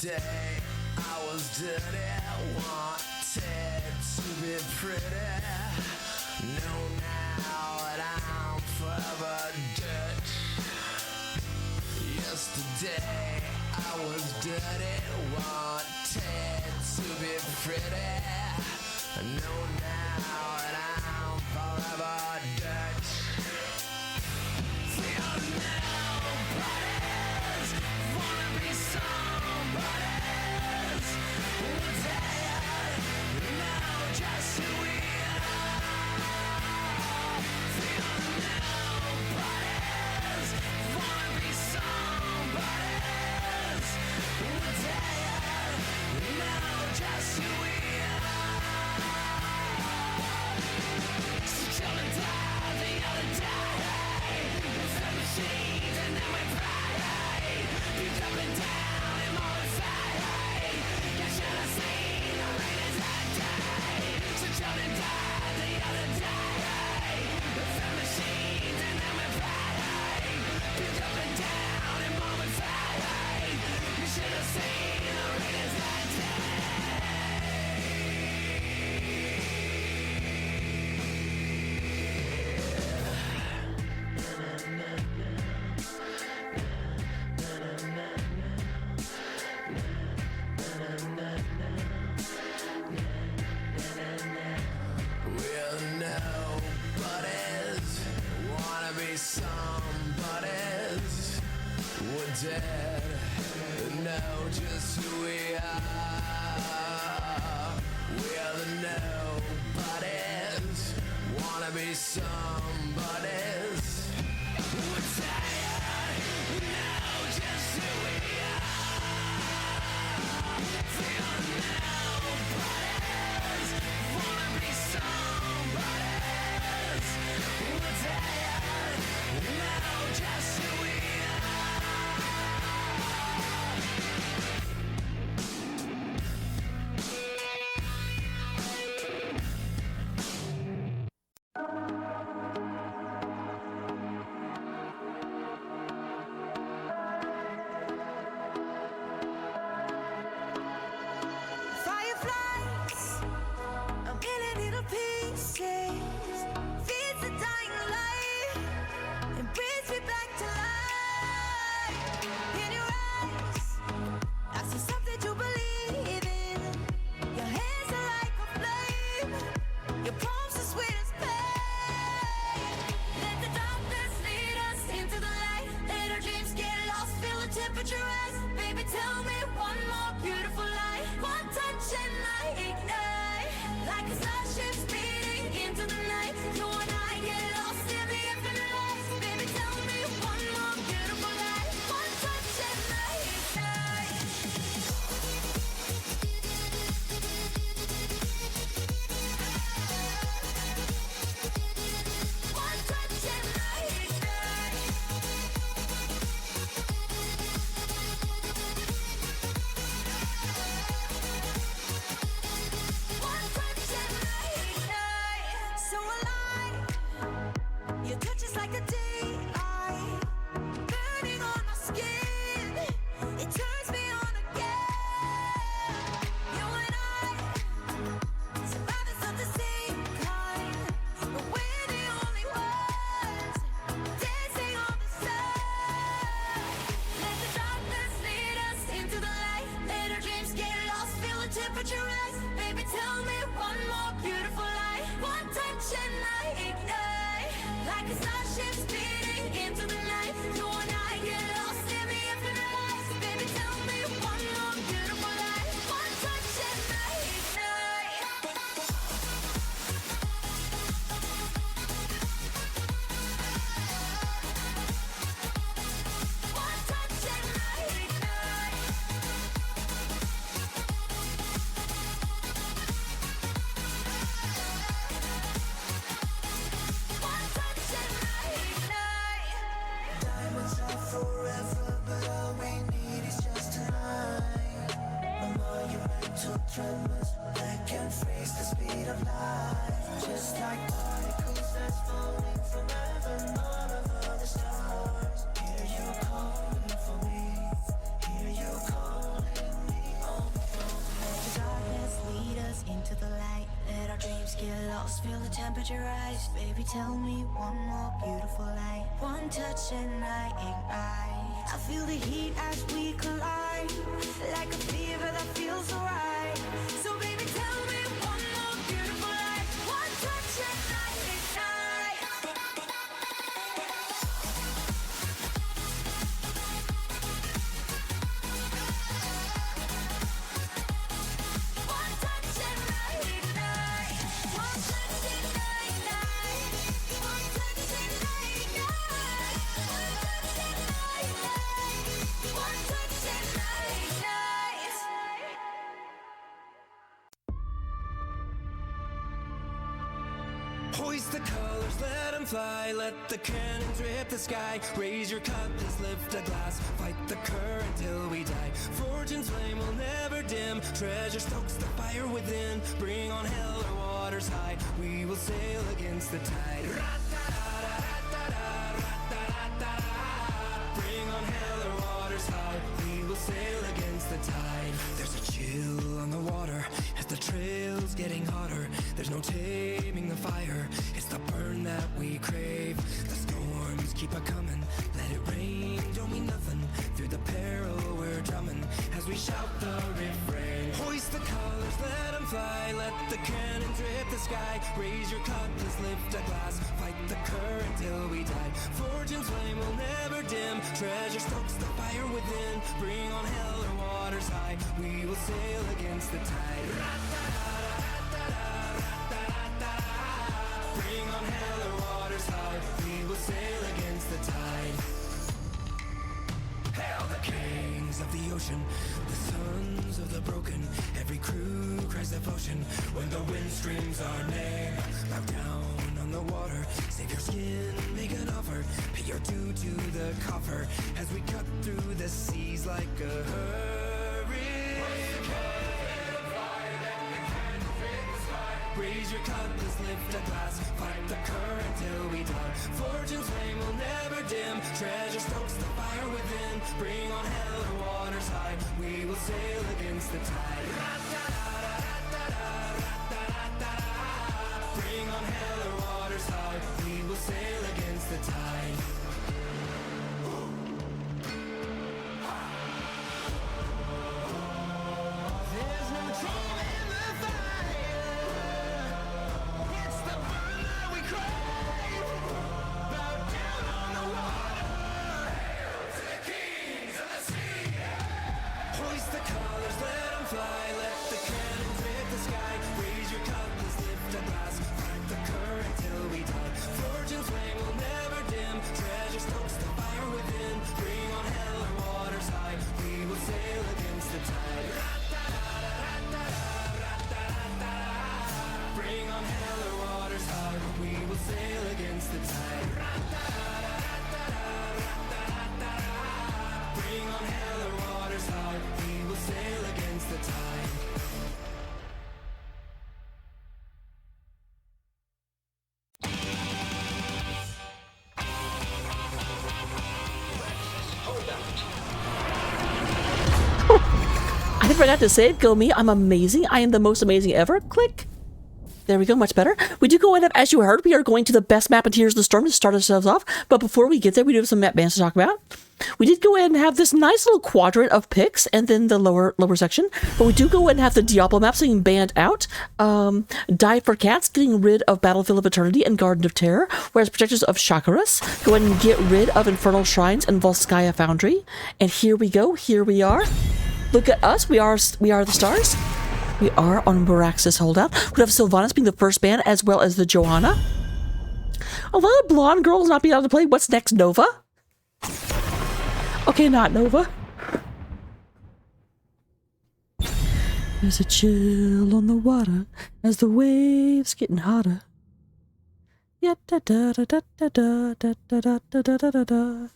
Yesterday I was dirty, wanted to be pretty. Know now that I'm forever dirt. Yesterday I was dirty, wanted to be pretty. Know now that I'm forever dirt. Feel nobody's, wanna be somebody's. One day I know just who we are. Feel nobody's, wanna be somebody's. One day I know just who we are. So children died the other day. It's the machines and then we pray. Beat up and down and mortified. You should have seen the rain is that day. So children died the other day. It's the machines and then we pray. Beat up and down and mortified. You should have seen the rain is that day. We're nobodies, wanna be somebodies. We're dead, know just who we are. We're the nobodies, wanna be somebodies. We're tired, know just who we are. Feel nobody's, wanna be somebody's. We're tired, know just who we are. the temperature rise. Baby, tell me one more beautiful night. One touch and I ignite. I feel the heat as we collide, like a fever that feels so right. So baby, tell me one more beautiful night. One touch and I ignite. One touch and I ignite. One touch and I ignite. One touch and I ignite. One touch and I ignite. Hoist the colors, let them fly. Let the cannons rip the sky. Raise your cup, please lift a glass. Fight the current till we die. Fortune's flame will never dim. Treasure stokes the fire within. Bring on hell or waters high. We will sail against the tide. Bring on hell or waters high. We will sail against the tide. There's a chill on the water as the trail's getting hotter. There's no taming the fire. It's the burn that we crave. The storms keep a-coming. Let it rain, don't mean nothing. Through the peril we're drumming as we shout the refrain. Hoist the colors, let them fly. Let the cannons rip the sky. Raise your cup, please lift a glass. Fight the current till we die. Fortune's flame will never dim. Treasure stokes the fire within. Bring on hell or waters high. We will sail against the tide. Bring on hell or waters high. We will sail against the tide. Hail the kings of the ocean, the sons of the broken. Every crew cries devotion when the wind screams our name. Bow down on the water, save your skin, make an offer. Pay your due to the coffer as we cut through the seas like a hurricane. Raise your cup, let's lift a glass. Fight the current till we die. Fortune's flame will never dim. Treasure stokes the fire within. Bring on hell or waters high. We will sail against the tide. Bring on hell or waters high. We will sail against the tide. There's no dream in the fire. It's the burn that we crave. Bow down on the water. Hail to the kings of the sea. Hoist the colors, let them fly. Let the cannons hit the sky. Raise your cup, let's lift a glass. Fight the current till we die. Fortune's flame will never dim. Treasure stokes the fire within. Bring on hell or waters high. We will sail against the tide. Bring on hell or waters high. We will sail against the tide. Bring on hell or waters high. We will sail against the tide. I forgot to say it. Go me. I'm amazing. I am the most amazing ever. Click. There we go. Much better. We do go ahead, as you heard, we are going to the best map in Tears of the Storm to start ourselves off. But before we get there, we do have some map bands to talk about. We did go ahead and have this nice little quadrant of picks and then the lower section. But we do go ahead and have the Diablo map, so you can band out. Die for Cats, getting rid of Battlefield of Eternity and Garden of Terror. Whereas Protectors of Shakuras, go ahead and get rid of Infernal Shrines and Volskaya Foundry. And here we go. Here we are. Look at us. We are the stars. We are on Meraxis holdout. We have Sylvanas being the first band, as well as the Johanna. A lot of blonde girls not being able to play. What's next, Nova? Okay, not Nova. There's a chill on the water as the waves getting hotter. Yeah, da da da da da da da da da da da da da.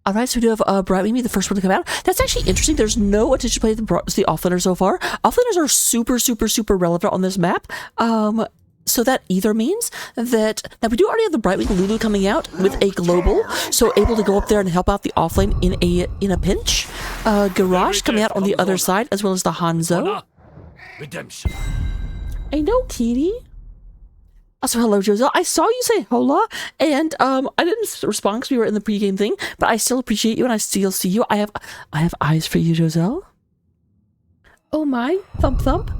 Alright, so we do have Bright Mimi, the first one to come out. That's actually interesting. There's no attention to play to the offlaner so far. Offlaners are super, super, super relevant on this map. So that either means that now we do already have the Brightwing Lulu coming out with a global, so able to go up there and help out the offlane in a pinch. Garage coming out on the other side, as well as the Hanzo. Redemption. I know, Kitty. Also, hello, Jozo. I saw you say hola, and I didn't respond because we were in the pregame thing, but I still appreciate you, and I still see you. I have eyes for you, Jozo. Oh my, thump thump.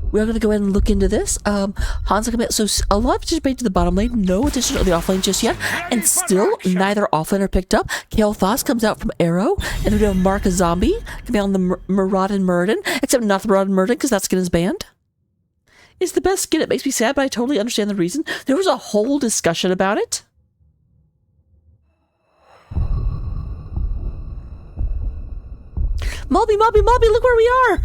We are going to go ahead and look into this. Hanzo come in. So a lot of attention paid to the bottom lane. No attention to the offlane just yet. And still, neither offlane are picked up. Kale Thos comes out from Arrow. And then we have Mark a Zombie coming out on the Maraudin Muradin. Except not the Maraudin Muradin, because that skin is banned. It's the best skin. It makes me sad, but I totally understand the reason. There was a whole discussion about it. Mobby, look where we are!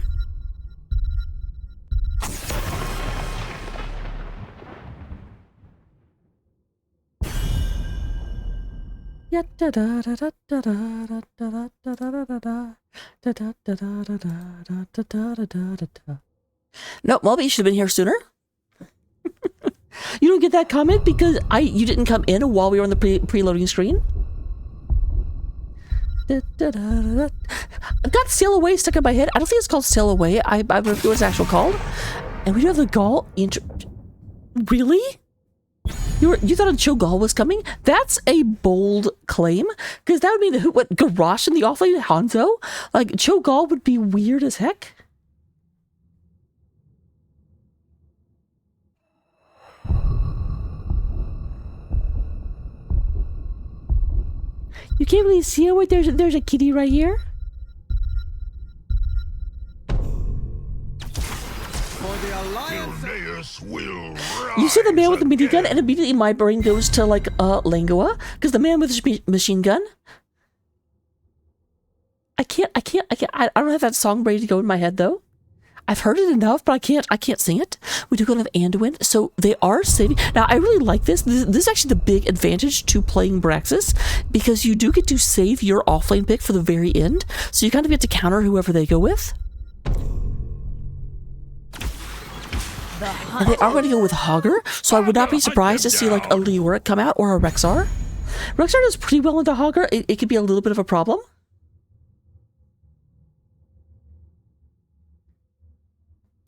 No, Mobby, you should have been here sooner. You don't get that comment because you didn't come in while we were on the preloading screen. I got Sail Away stuck in my head. I don't think it's called Sail Away. I don't know what it's actually called. And we do have the Gaul Really? You thought a Cho'Gall was coming? That's a bold claim. Because that would mean that what, Garrosh in the offlane Hanzo? Like, Cho'Gall would be weird as heck. You can't really see it. Wait, there's a kitty right here. You see the man with the minigun, and immediately my brain goes to like Langua, because the man with the machine gun. I don't have that song ready to go in my head though. I've heard it enough, but I can't sing it. We do go to have Anduin, so they are saving. Now, I really like this. This is actually the big advantage to playing Braxis, because you do get to save your offlane pick for the very end, so you kind of get to counter whoever they go with. And they are going to go with Hogger, so I would not be surprised to see like a Leoric come out or a Rexar. Rexar does pretty well into Hogger. It could be a little bit of a problem.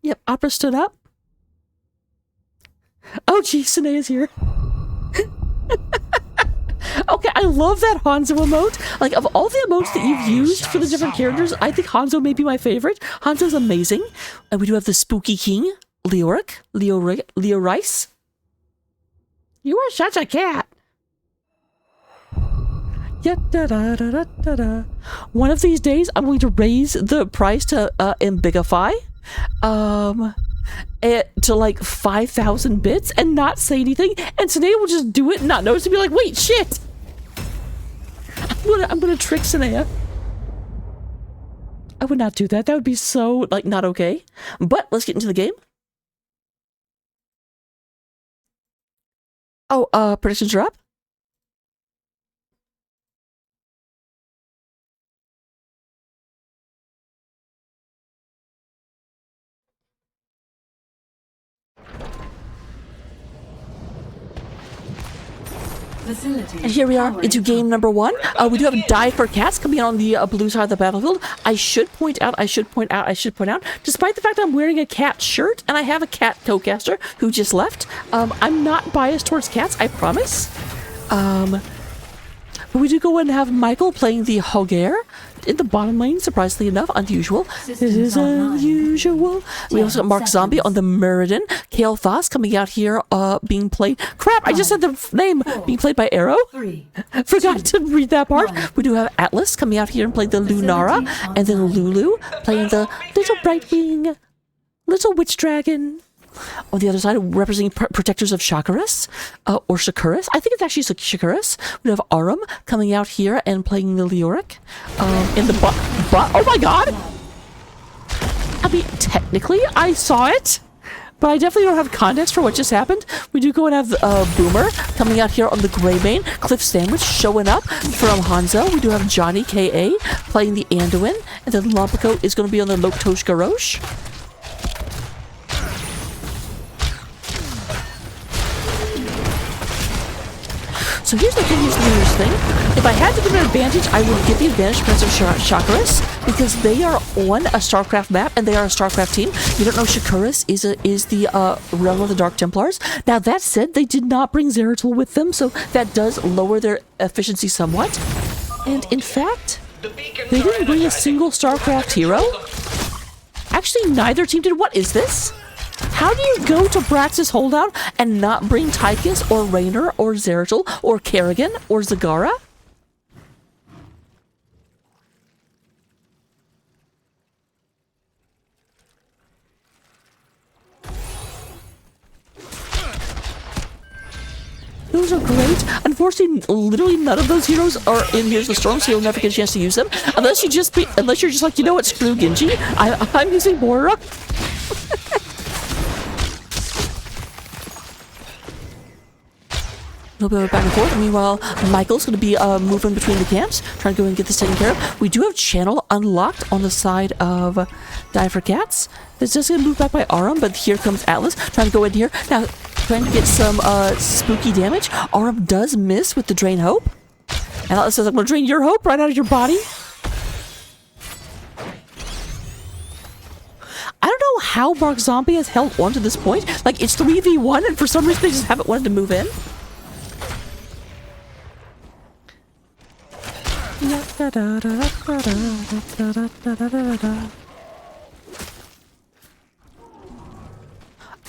Yep, Opera stood up. Oh, geez, Sinea's here. Okay, I love that Hanzo emote. Like, of all the emotes that you've used for the different characters, I think Hanzo may be my favorite. Hanzo's amazing. And we do have the Spooky King, Leoric, Leo Rice. You are such a cat. One of these days, I'm going to raise the price to Ambigify. To like 5,000 bits and not say anything, and Sinea will just do it and not notice and be like, wait, shit! I'm gonna trick Sinea. I would not do that. That would be so, like, not okay. But let's get into the game. Oh, predictions are up. And here we are into game number 1. We do have a Die for Cats coming on the blue side of the battlefield. I should point out, despite the fact I'm wearing a cat shirt and I have a cat co-caster who just left, I'm not biased towards cats, I promise. But we do go and have Michael playing the Hogger in the bottom lane, surprisingly enough, unusual. It is unusual. We also got Mark Zombie on the Muradin. Kale Thos coming out here, being played. Crap, I just said the name. Being played by Arrow. Forgot to read that part. We do have Atlas coming out here and playing the Lunara. And then Lulu playing the Little Brightwing, Little Witch Dragon. On the other side, representing protectors of Shakuras, or Shakuras. I think it's actually Shakuras. We have Arum coming out here and playing the Leoric. In the oh my god! I mean, technically, I saw it, but I definitely don't have context for what just happened. We do go and have Boomer coming out here on the Greybane. Cliff Sandwich showing up from Hanzo. We do have Johnny K.A. playing the Anduin. And then Lompico is going to be on the Loktosh Garrosh. So here's the thing, here's the thing. If I had to give an advantage, I would give the advantage to Prince of Shakuras, because they are on a StarCraft map, and they are a StarCraft team. You don't know, Shakuras is the realm of the Dark Templars. Now, that said, they did not bring Zeratul with them, so that does lower their efficiency somewhat. And in fact, they didn't bring a single StarCraft hero. Actually, neither team did. What is this? How do you go to Brax's holdout and not bring Tychus or Raynor or Zeratul or Kerrigan or Zagara? Those are great. Unfortunately, literally none of those heroes are in Here's the Storm, so you'll never get a chance to use them. Unless you're just like, you know what, screw Genji. I'm using Moira. A little bit of back and forth. Meanwhile, Michael's going to be moving between the camps, trying to go and get this taken care of. We do have Channel unlocked on the side of Die for Cats. This is going to move back by Aram, but here comes Atlas, trying to go in here. Now, trying to get some spooky damage. Aram does miss with the Drain Hope. And Atlas says, I'm going to drain your hope right out of your body. I don't know how Mark Zombie has held on to this point. Like, it's 3v1, and for some reason they just haven't wanted to move in.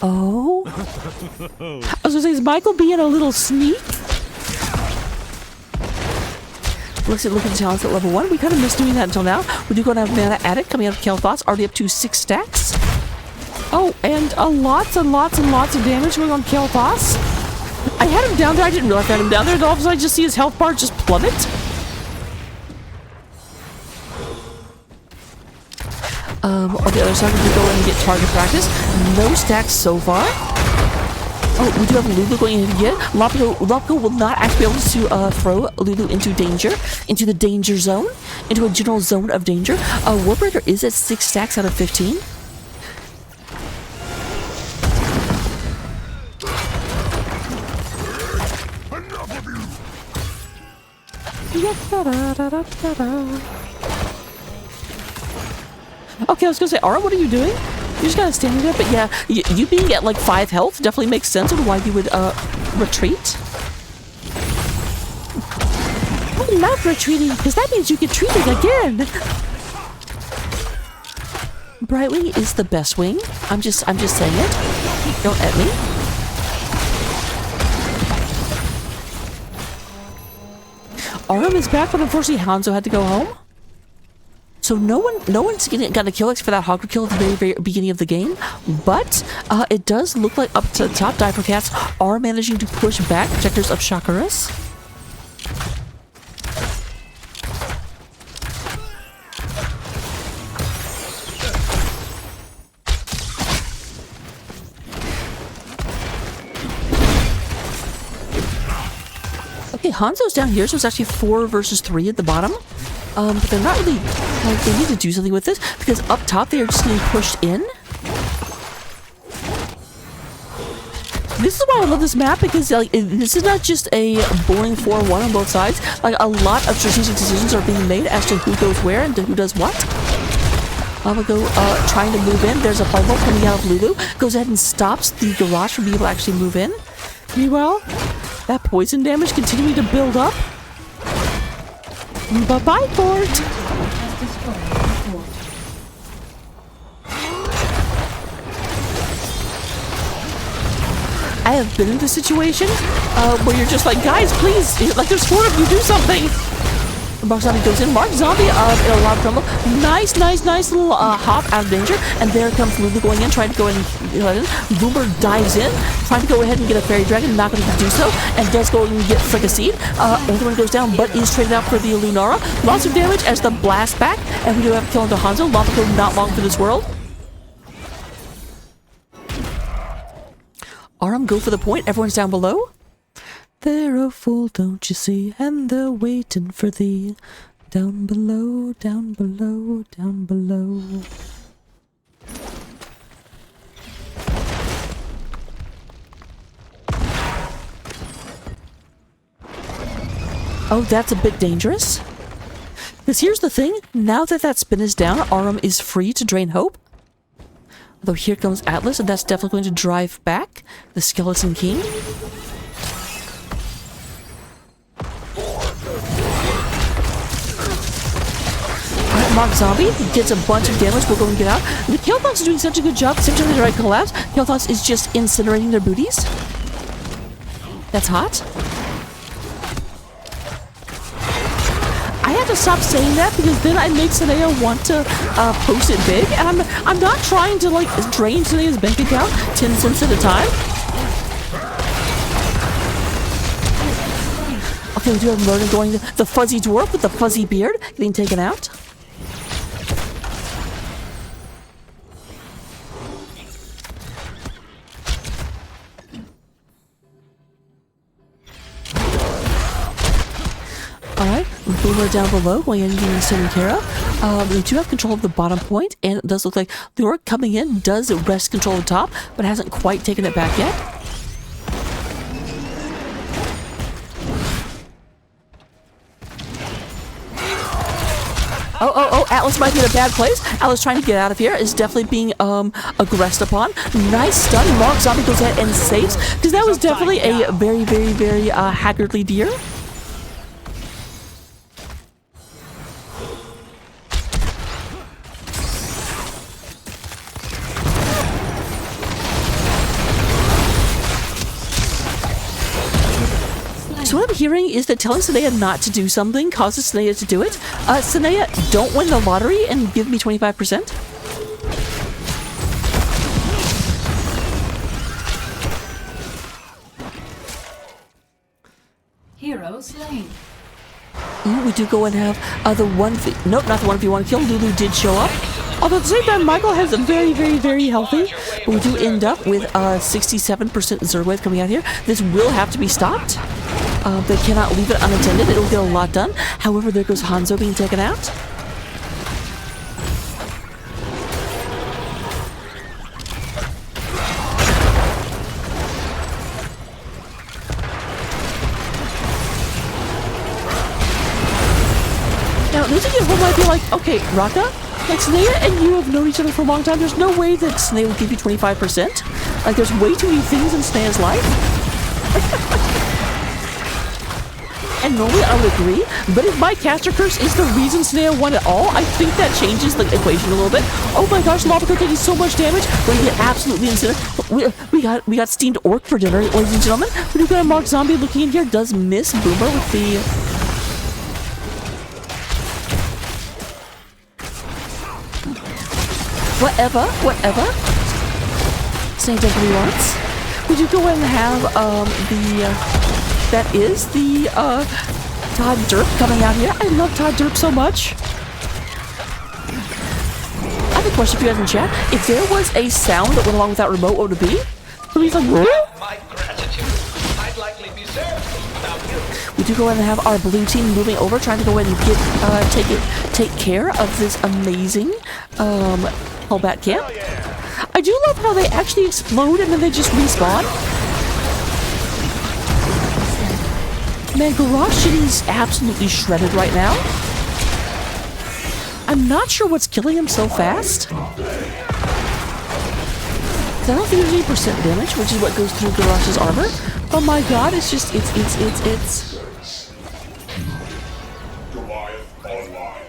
Oh? I was gonna say, is Michael being a little sneak? Look at the talents at level 1. We kind of missed doing that until now. We do go to have Mana Addict coming out of Kel'Thas, already up to 6 stacks. Oh, and lots and lots and lots of damage going on Kel'Thas. I had him down there, I didn't realize I had him down there, and all of a sudden I just see his health bar just plummet. On the other side, we go in and get target practice. No stacks so far. Oh, we do have Lulu going in again. Lopko will not actually be able to throw Lulu into the danger zone, into a general zone of danger. Warbreaker is at 6 stacks out of 15. Okay, I was gonna say, Aura, what are you doing? You just gotta stand there, but yeah, you being at like 5 health definitely makes sense on why you would retreat. I love retreating because that means you get treated again. Brightwing is the best wing. I'm just saying it. Don't at me. Aram is back, but unfortunately Hanzo had to go home. So no one's got a kill X for that Hogger kill at the very, very beginning of the game, but it does look like up to the top, Die for Cats are managing to push back Protectors of Shakuras. Okay, Hanzo's down here, so it's actually 4 versus 3 at the bottom. But they're not really, like, they need to do something with this, because up top they are just getting pushed in. This is why I love this map, because like, this is not just a boring 4-1 on both sides. Like, a lot of strategic decisions are being made as to who goes where and who does what. I'm gonna go trying to move in. There's a fireball coming out of Lulu. Goes ahead and stops the garage from being able to actually move in. Meanwhile, that poison damage continuing to build up. Bye-bye, Fort! I have been in this situation where you're just like, guys, please, like, there's 4 of you, do something! Mark Zombie goes in. Mark Zombie in a lot of trouble. Nice little hop out of danger. And there comes Lulu going in, trying to go in. Boomer dives in, trying to go ahead and get a Fairy Dragon. Not going to do so. And does go and get Fricaseed. Another one goes down, but is traded out for the Lunara. Lots of damage as the blast back. And we do have a kill into Hanzo. Lopico not long for this world. Aram go for the point. Everyone's down below. They're a fool, don't you see, and they're waiting for thee. Down below, down below, down below. Oh, that's a bit dangerous. Because here's the thing, now that that spin is down, Arum is free to drain hope. Although here comes Atlas, and that's definitely going to drive back the Skeleton King. Alright, Mark Zombie gets a bunch of damage. We'll go and get out. The Kael'thans is doing such a good job. Same time they try to collapse, Kael'thans is just incinerating their booties. That's hot. I have to stop saying that because then I make Sanea want to post it big, and I'm not trying to like drain Sanea's bank account 10 cents at a time. Okay, we do have Murder going to the fuzzy dwarf with the fuzzy beard getting taken out. Alright, Boomer down below, going in and getting taken care of. They do have control of the bottom point, and it does look like the orc coming in does wrest control of the top, but hasn't quite taken it back yet. Oh, Atlas might be in a bad place. Atlas trying to get out of here is definitely being aggressed upon. Nice stun. Mark Zombie goes ahead and saves, because that was definitely a very haggardly deer. So what I'm hearing is that telling Sanea not to do something causes Sanea to do it. Sanea, don't win the lottery and give me 25%. Hero slain. We do go and have the one... Nope, not the 1v1 kill. Lulu did show up. Although at the same time, Michael has a very healthy. But we do end up with 67% Zergwave coming out here. This will have to be stopped. They cannot leave it unattended. It'll get a lot done. However, there goes Hanzo being taken out. Now, those of you who might be like, okay, Raka, like Sanea and you have known each other for a long time. There's no way that Sanea will give you 25%. Like, there's way too many things in Sanea's life. And normally I would agree, but if my caster curse is the reason Sanea won at all, I think that changes the equation a little bit. Oh my gosh, Lava Cook taking so much damage. We're gonna get absolutely incinerated. We got steamed orc for dinner, ladies and gentlemen. We've got a Mark Zombie looking in here, does miss Boomer with the... Whatever. Sanea does what he wants. We do go ahead and have that is the Todd Derp coming out here. I love Todd Derp so much. I have a question for you guys in chat. If there was a sound that went along with that remote, what would it be? Somebody's like, My gratitude. I'd likely be served without you. we do go ahead and have our blue team moving over, trying to go ahead and take care of this amazing Hellbat camp. I do love how they actually explode and then they just respawn. Man, Garage City is absolutely shredded right now. I'm not sure what's killing him so fast. I don't think there's any percent damage, which is what goes through Garage's armor. Oh my god, it's just, it's... Goliath online.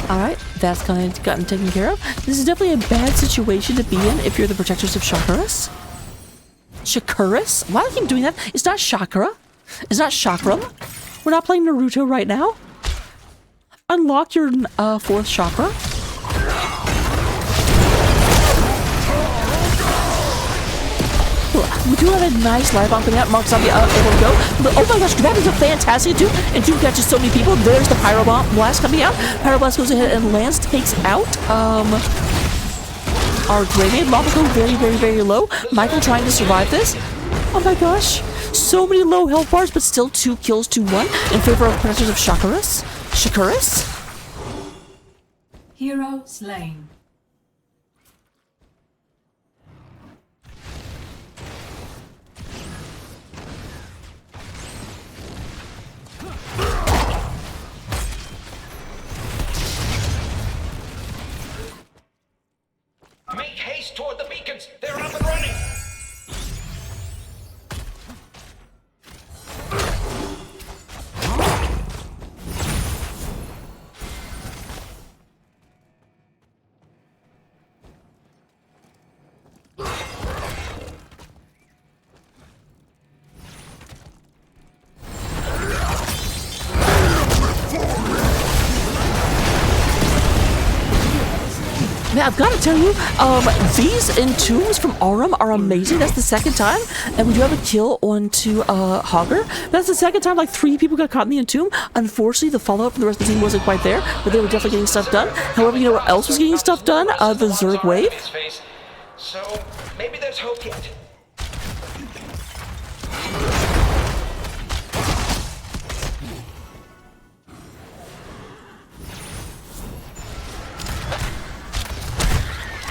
Alright, that's kind of gotten taken care of. This is definitely a bad situation to be in if you're the protectors of Shakuras. Shakuras? Why do I keep doing that? It's not Shakura. It's not Chakram. We're not playing Naruto right now. Unlock your fourth chakra. We do have a nice live bomb coming out. Mark's not able to go. But, oh my gosh, that is a fantastic Doom. And Doom catches so many people. There's the Pyro Bomb Blast coming out. Pyro Blast goes ahead and lands, takes out our Grenade. Lava go very, very, very low. Michael trying to survive this. Oh my gosh. So many low health bars, but still 2 kills to 1 in favor of protectors of Shakuras. Shakuras? Hero slain. Make haste toward the beacons. They're up and running. Now, I've got to tell you, these entombs from Aurum are amazing. That's the second time. And we do have a kill onto Hogger. That's the second time like 3 people got caught in the entomb. Unfortunately, the follow-up from the rest of the team wasn't quite there, but they were definitely getting stuff done. However, you know what else was getting stuff done? The Zerg wave. So maybe there's hope yet.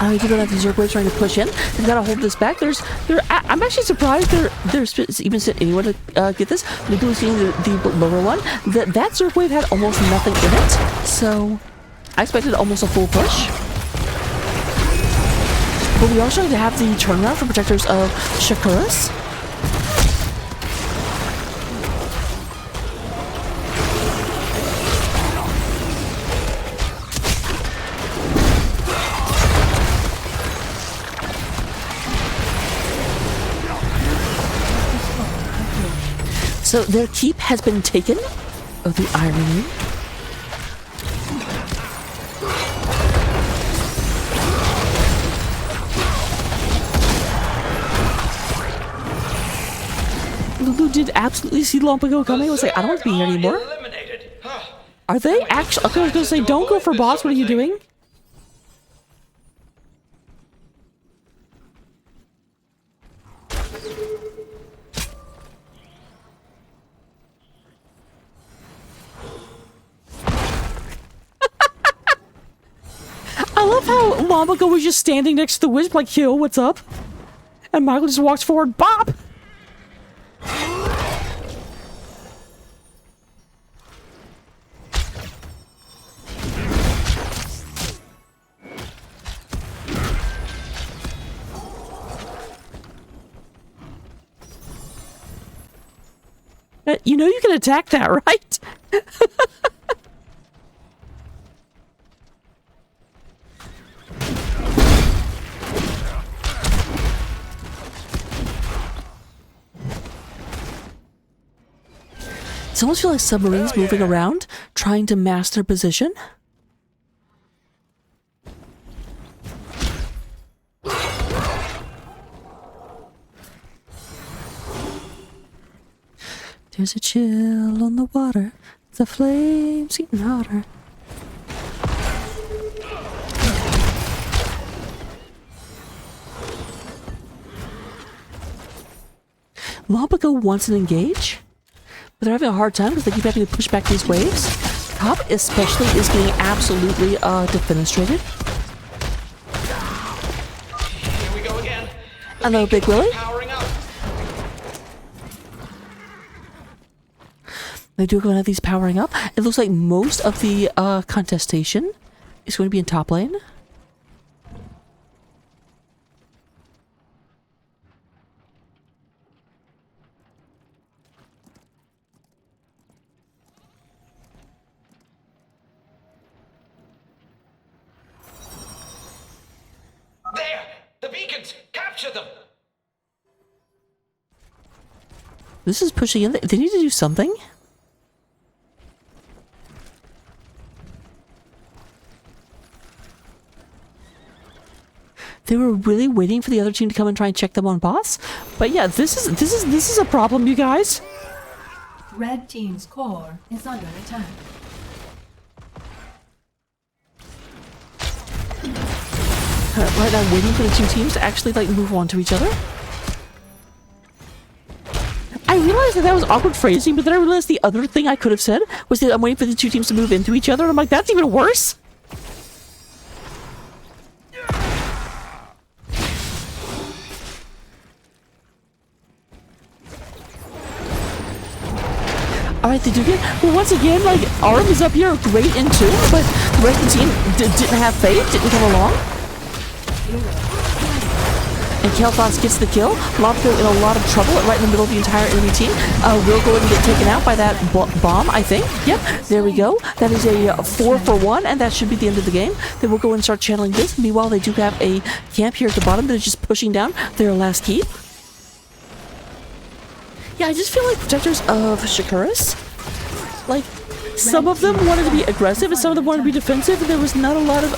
You don't have the Zerg waves trying to push in. They've got to hold this back. I'm actually surprised there's even sent anyone to get this. Legally seeing the lower one, that Zerg wave had almost nothing in it. So I expected almost a full push. But we are starting to have the turnaround for protectors of Shakuras. So their keep has been taken. Oh, the irony. Lulu did absolutely see Lompigo coming. I was like, I don't want to be here anymore. Are they actually? Okay, I was going to say, don't go for boss. What are you doing? I love how Lompigo was just standing next to the Wisp like, yo, what's up? And Michael just walks forward, bop! You know you can attack that, right? It's almost feel like submarines moving around, trying to mask their position. There's a chill on the water, the flames getting hotter. Lompigo wants an engage, but they're having a hard time because they keep having to push back these waves. Top especially is getting absolutely defenestrated. Here we go again. Hello, Big Willie. Powering up. They do go have these powering up. It looks like most of the contestation is going to be in top lane. There! The beacons! Capture them! This is pushing in. They need to do something. They were really waiting for the other team to come and try and check them on boss. But yeah, this is a problem, you guys. Red team's core is under attack. Right now, waiting for the two teams to actually like move on to each other. I realized that was awkward phrasing, but then I realized the other thing I could have said was that I'm waiting for the two teams to move into each other, and I'm like, that's even worse. Alright, they do get... Well, once again, like, Arm is up here great in tune, but the rest of the team didn't have faith, didn't come along. And Kel'Thas gets the kill. Lobster in a lot of trouble right in the middle of the entire enemy team. Will go ahead and get taken out by that bomb, I think. Yep, there we go. That is a 4 for 1, and that should be the end of the game. Then we'll go and start channeling this. Meanwhile, they do have a camp here at the bottom that is just pushing down their last keep. Yeah, I just feel like protectors of Shakuras, like, some of them wanted to be aggressive and some of them wanted to be defensive, and there was not a lot of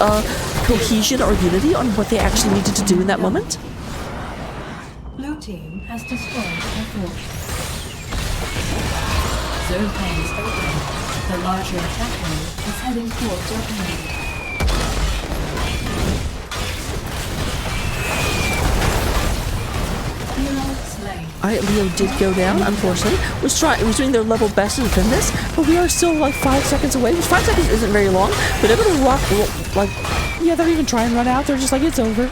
cohesion or unity on what they actually needed to do in that moment. Blue team has destroyed their fort. Zone A is open. The larger attack wave is heading towards your enemy. Alright, Leo did go down, unfortunately. Was doing their level best to defend this, but we are still like 5 seconds away, which 5 seconds isn't very long, but if the rock will, like, yeah, they're even trying to run out, they're just like, it's over.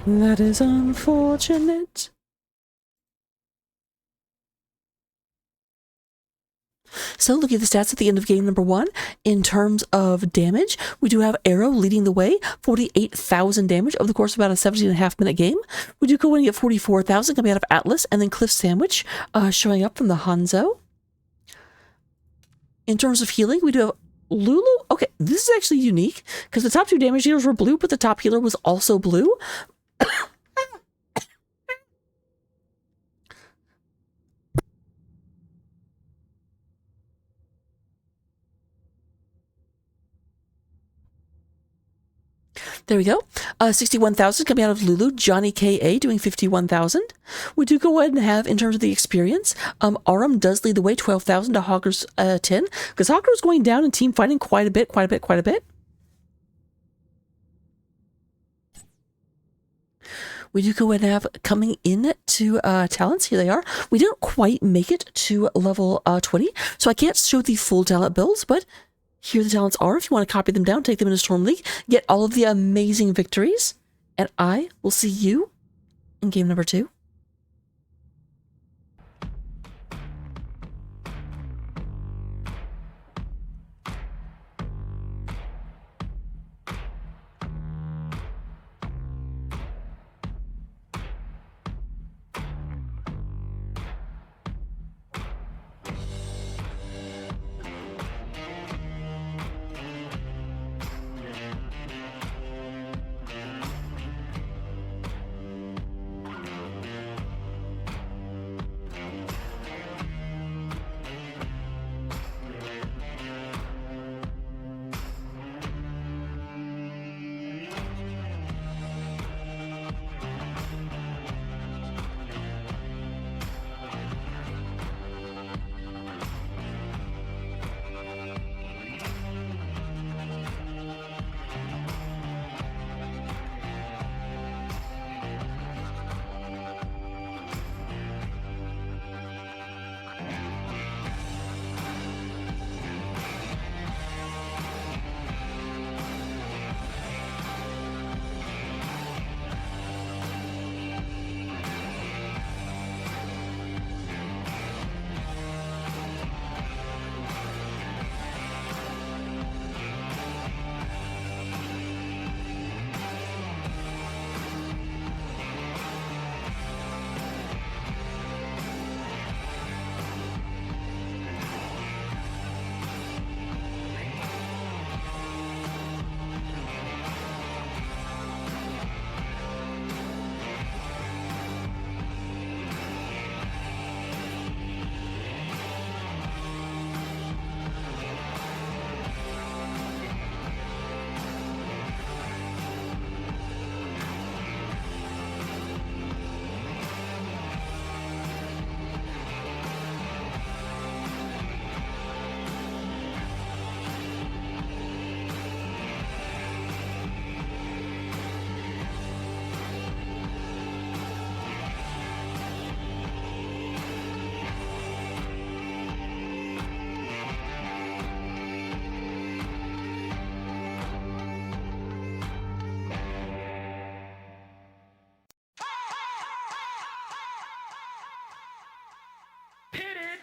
That is unfortunate. So looking at the stats at the end of game number 1, in terms of damage, we do have Arrow leading the way, 48,000 damage over the course of about a 17.5 minute game. We do go in and get 44,000 coming out of Atlas, and then Cliff Sandwich showing up from the Hanzo. In terms of healing, we do have Lulu. Okay, this is actually unique, because the top 2 damage dealers were blue, but the top healer was also blue. There we go. 61,000 coming out of Lulu. Johnny K.A. doing 51,000. We do go ahead and have, in terms of the experience, Aram does lead the way, 12,000 to Hawker's 10. Because Hawker's going down in team fighting quite a bit. We do go ahead and have coming in to talents. Here they are. We didn't quite make it to level 20, so I can't show the full talent builds, but here the talents are. If you want to copy them down, take them into Storm League, get all of the amazing victories, and I will see you in game number 2.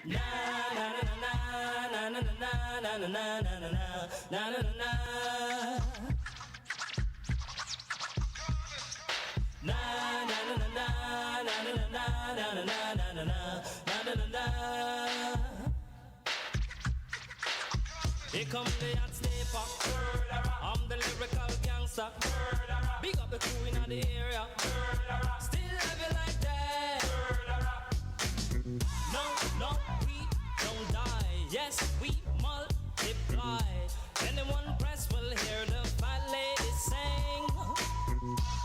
Na na na na na na na na na na na na na na na. Na na na na na na na na na na na na na na. Here come the hot stepper. I'm the lyrical gangster. Big up the crew in the area. Still have it like that. No, no, we don't die. Yes, we multiply. Anyone press will hear the fat lady sing.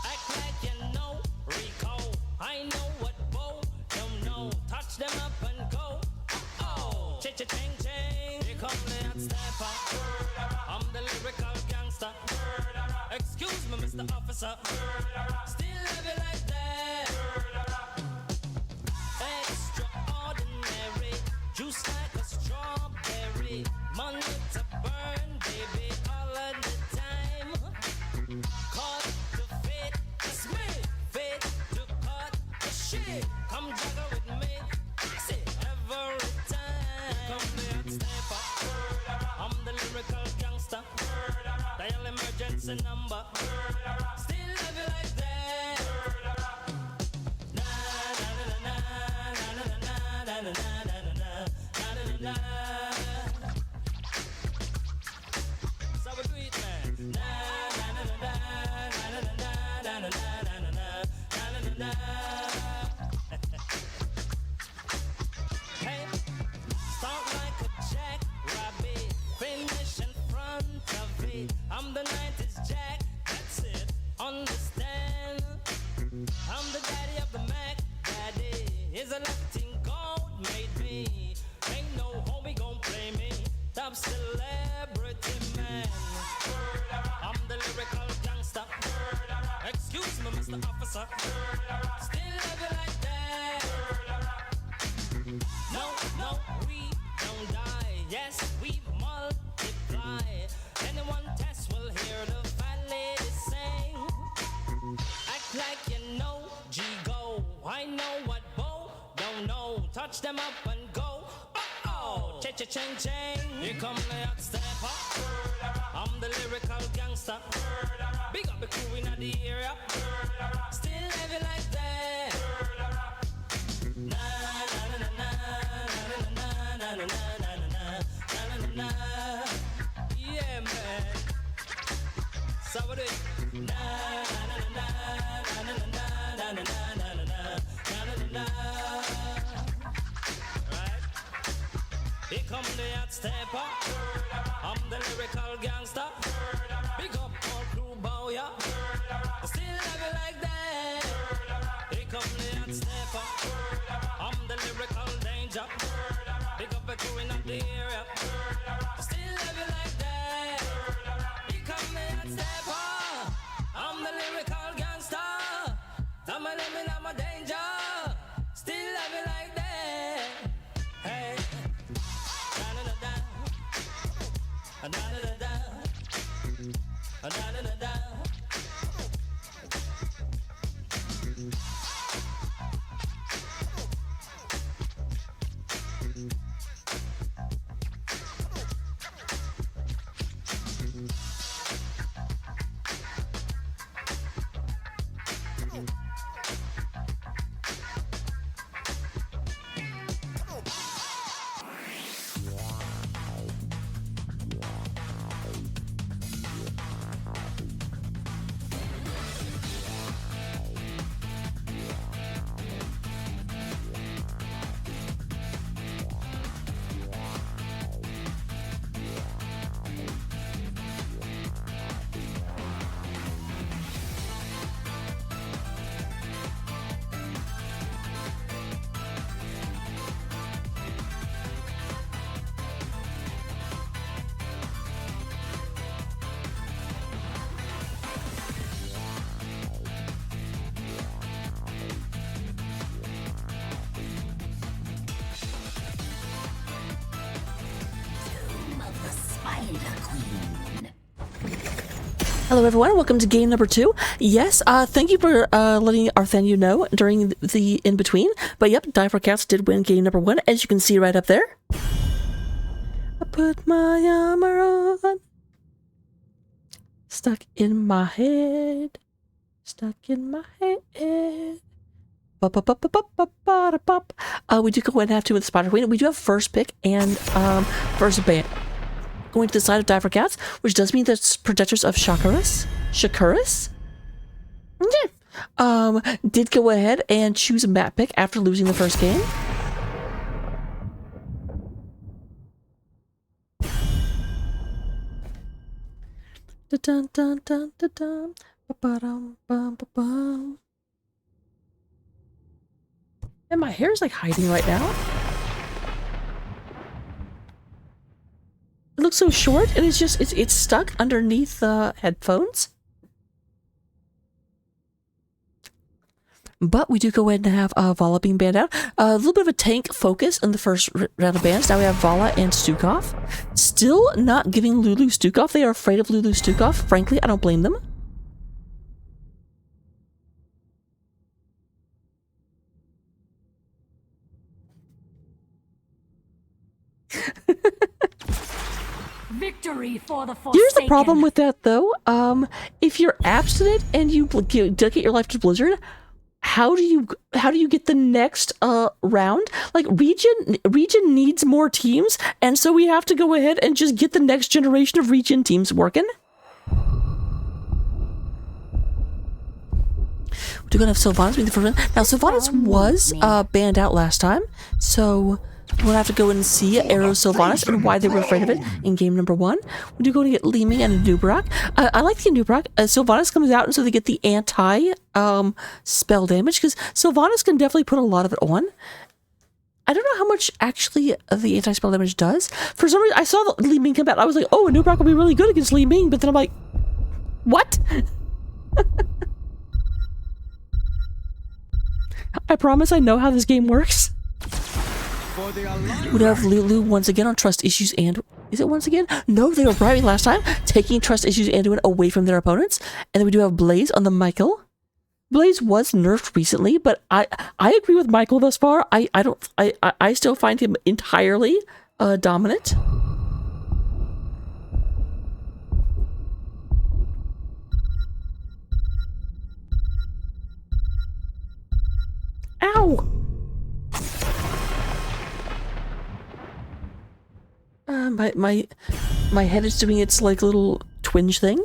Act like you know Rico. I know what Bo don't know. Touch them up and go. Oh, cha-cha-ching, ching. Here come the hot stepper. I'm the lyrical gangster. Excuse me, Mr. Officer. Still have it like that. Extraordinary. Juice like a strawberry. Money to burn, baby, all of the time. Cut the fit, it's me. Fit to cut the shit. Come juggle with me. Say every time. Come there, step up. I'm the lyrical gangster. Dial emergency number. Still love you like that. Na na na na na na na na na na na na. So we do it, man. Na na na na na na na na na na na na. Hey, start like a jackrabbit, finish in front of it. I'm the 90s Jack, that's it. Understand? I'm the daddy of the Mac. Daddy is a Latin gold made me. Ain't no homie gon' play me. Top celebrity man. I'm the lyrical gangster. Excuse me, Mr. Officer. Still love you like that. No, no, we don't die. Yes, we multiply. Anyone test will hear the fat lady sing. Act like you know G-Go. I know what Bo don't know. Touch them up and go. Oh, cha-cha-ching, ching. Here come the hot stepper. I'm the lyrical gangster. Big up the crew in the area. Still have it like that. Na na na na na na na na na na na na. Yeah, man. So we do it. Na na na na na na na na na na na. Right. Here come the hot stepper. I'm the lyrical gangster. Big up all crew bow, yeah. Still have it like that. Here come the hot stepper. I'm the lyrical danger. Big up the crew in the area. Still have it like that. Here come the hot stepper. I'm the lyrical gangster. I'm a living, I'm a danger. Still have it like that. Hey. Da-da-da-da. Da-da-da-da. Da-da-da-da. Hello everyone, welcome to game number 2. Yes, thank you for letting Arthenu know during the in-between. But yep, Die for Cats did win game number 1, as you can see right up there. I put my armor on. Stuck in my head. Stuck in my head. We do go ahead and have 2 with the Spider Queen. We do have first pick and first ban. Going to the side of Die for Cats, which does mean that's protectors of Shakuras. Shakuras? Yeah. Did go ahead and choose a map pick after losing the first game. Dun dun dun dun dun. Ba-ba-dum, bum, ba-bum. And my hair is like hiding right now. It looks so short, and it's stuck underneath the headphones. But we do go ahead and have Vala being banned out. A little bit of a tank focus in the first round of bans. Now we have Vala and Stukov. Still not giving Lulu Stukov. They are afraid of Lulu Stukov. Frankly, I don't blame them. Victory for the Forsaken. Here's the problem with that, though. If you're abstinent and you dedicate your life to Blizzard, how do you get the next round? Like region needs more teams, and so we have to go ahead and just get the next generation of region teams working. We're gonna have Sylvanas being the first one. Now Sylvanas was banned out last time, so we'll have to go and see Arrow Sylvanas and why they were afraid of it in game number 1. We do go to get Leeming and Nubrak. I like the Nubrak. Sylvanas comes out, and so they get the anti spell damage, because Sylvanas can definitely put a lot of it on. I don't know how much actually the anti spell damage does. For some reason, I saw the Leeming come out. I was like, oh, a Nubrak will be really good against Leeming, but then I'm like, what? I promise I know how this game works. Would have Lulu once again on trust issues and... Is it once again? No, they were bribing last time, taking trust issues and away from their opponents. And then we do have Blaze on the Michael. Blaze was nerfed recently, but I agree with Michael thus far. I still find him entirely dominant. Ow! My head is doing its like little twinge thing.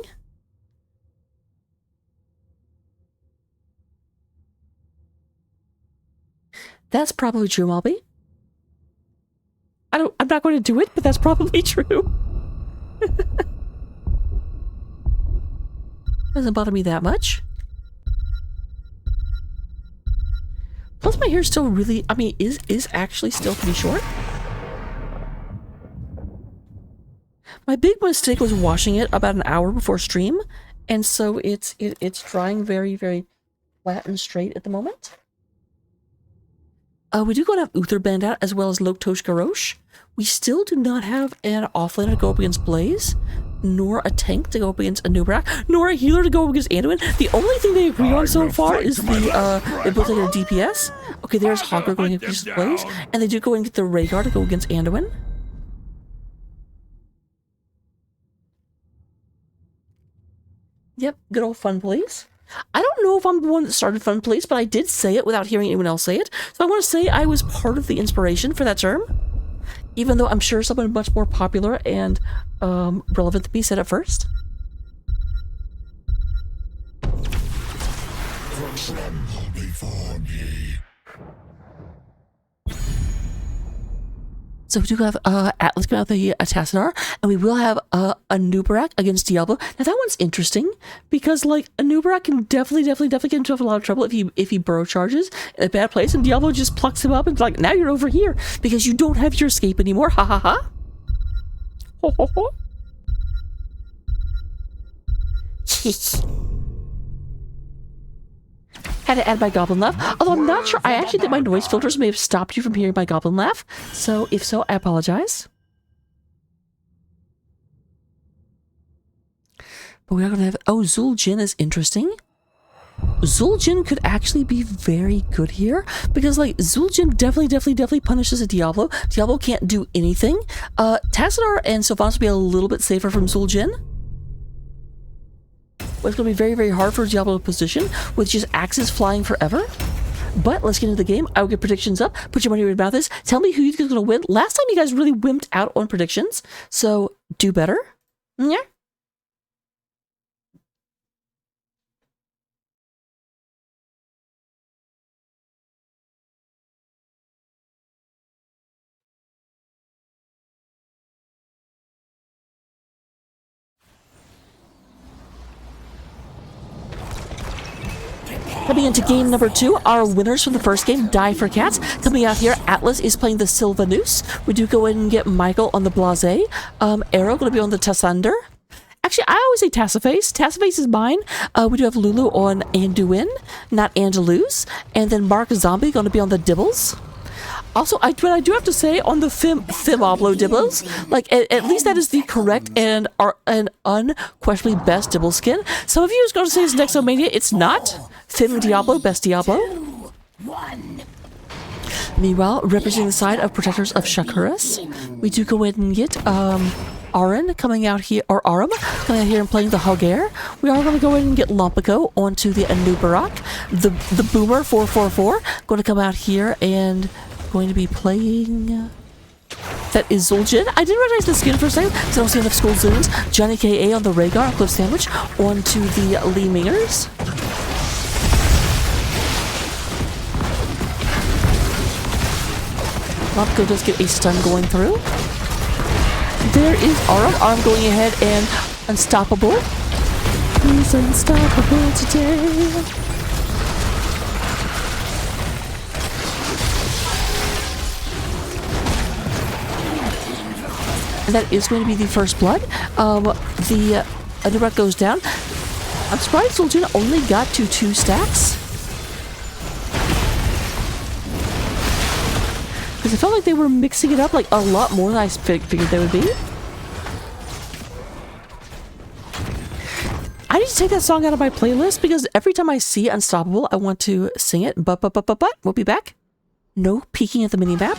That's probably true, Malby. I'm not going to do it, but that's probably true. Doesn't bother me that much. Plus my hair's still really, I mean, is actually still pretty short. My big mistake was washing it about an hour before stream, and so it's drying very, very flat and straight at the moment. We do go to have Uther banned out, as well as Loktosh Garrosh. We still do not have an offlaner to go up against Blaze, nor a tank to go up against Anubrak, nor a healer to go up against Anduin. The only thing they agree on so far is the ability to DPS. Okay, there's Hogger going against Blaze, and they do go and get the Rhaegar to go against Anduin. Yep, good old Fun Police. I don't know if I'm the one that started Fun Police, but I did say it without hearing anyone else say it. So I want to say I was part of the inspiration for that term. Even though I'm sure someone much more popular and relevant to me said it first. So we do have Atlas come out the Tassadar, and we will have a Nubarak against Diablo. Now that one's interesting because like a Nubarak can definitely get into a lot of trouble if he burrow charges in a bad place, and Diablo just plucks him up and is like, now you're over here because you don't have your escape anymore. Ha ha ha. Ho ho ho. Had to add my goblin laugh, although I'm not sure. I actually think my noise filters may have stopped you from hearing my goblin laugh, so if so, I apologize. But we are going to have... Oh, Zueljin is interesting. Zueljin could actually be very good here because, like, Zueljin definitely punishes a Diablo. Diablo can't do anything. Tassadar and Sylvanas will be a little bit safer from Zueljin. But it's going to be very hard for Diablo to position with just axes flying forever. But let's get into the game. I will get predictions up. Put your money where your mouth is. Tell me who you think is going to win. Last time you guys really wimped out on predictions, so do better. Yeah. Coming into game number 2, our winners from the first game, Die for Cats. Coming out here, Atlas is playing the Sylvanus. We do go in and get Michael on the Blase. Arrow going to be on the Tassander. Actually, I always say Tassaface. Tassaface is mine. We do have Lulu on Anduin, not Andaluz. And then Mark Zombie going to be on the Dibbles. Also, I do have to say, on the Fimoblo Dibbles, like, at least that is the correct and unquestionably best Dibble skin. Some of you is going to say it's Nexomania. It's not. Fim Diablo, best Diablo. Meanwhile, representing the side of Protectors of Shakuras, we do go in and get Arin coming out here, or Aram coming out here and playing the Hogair. We are going to go in and get Lompico onto the Anubarak. The Boomer 444 going to come out here and going to be playing... That is Zueljin. I didn't recognize the skin for a second because I don't see enough school zooms. Johnny K.A. on the Rhaegar, Cliff Sandwich, onto the Lee Mingers. Lompico does get a stun going through. There is Aram. Aram going ahead and unstoppable. He's unstoppable today. And that is going to be the first blood. The Anubarak goes down. I'm surprised Zueljin only got to 2 stacks. Because I felt like they were mixing it up like a lot more than I figured they would be. I need to take that song out of my playlist because every time I see Unstoppable, I want to sing it. But, we'll be back. No peeking at the minimap.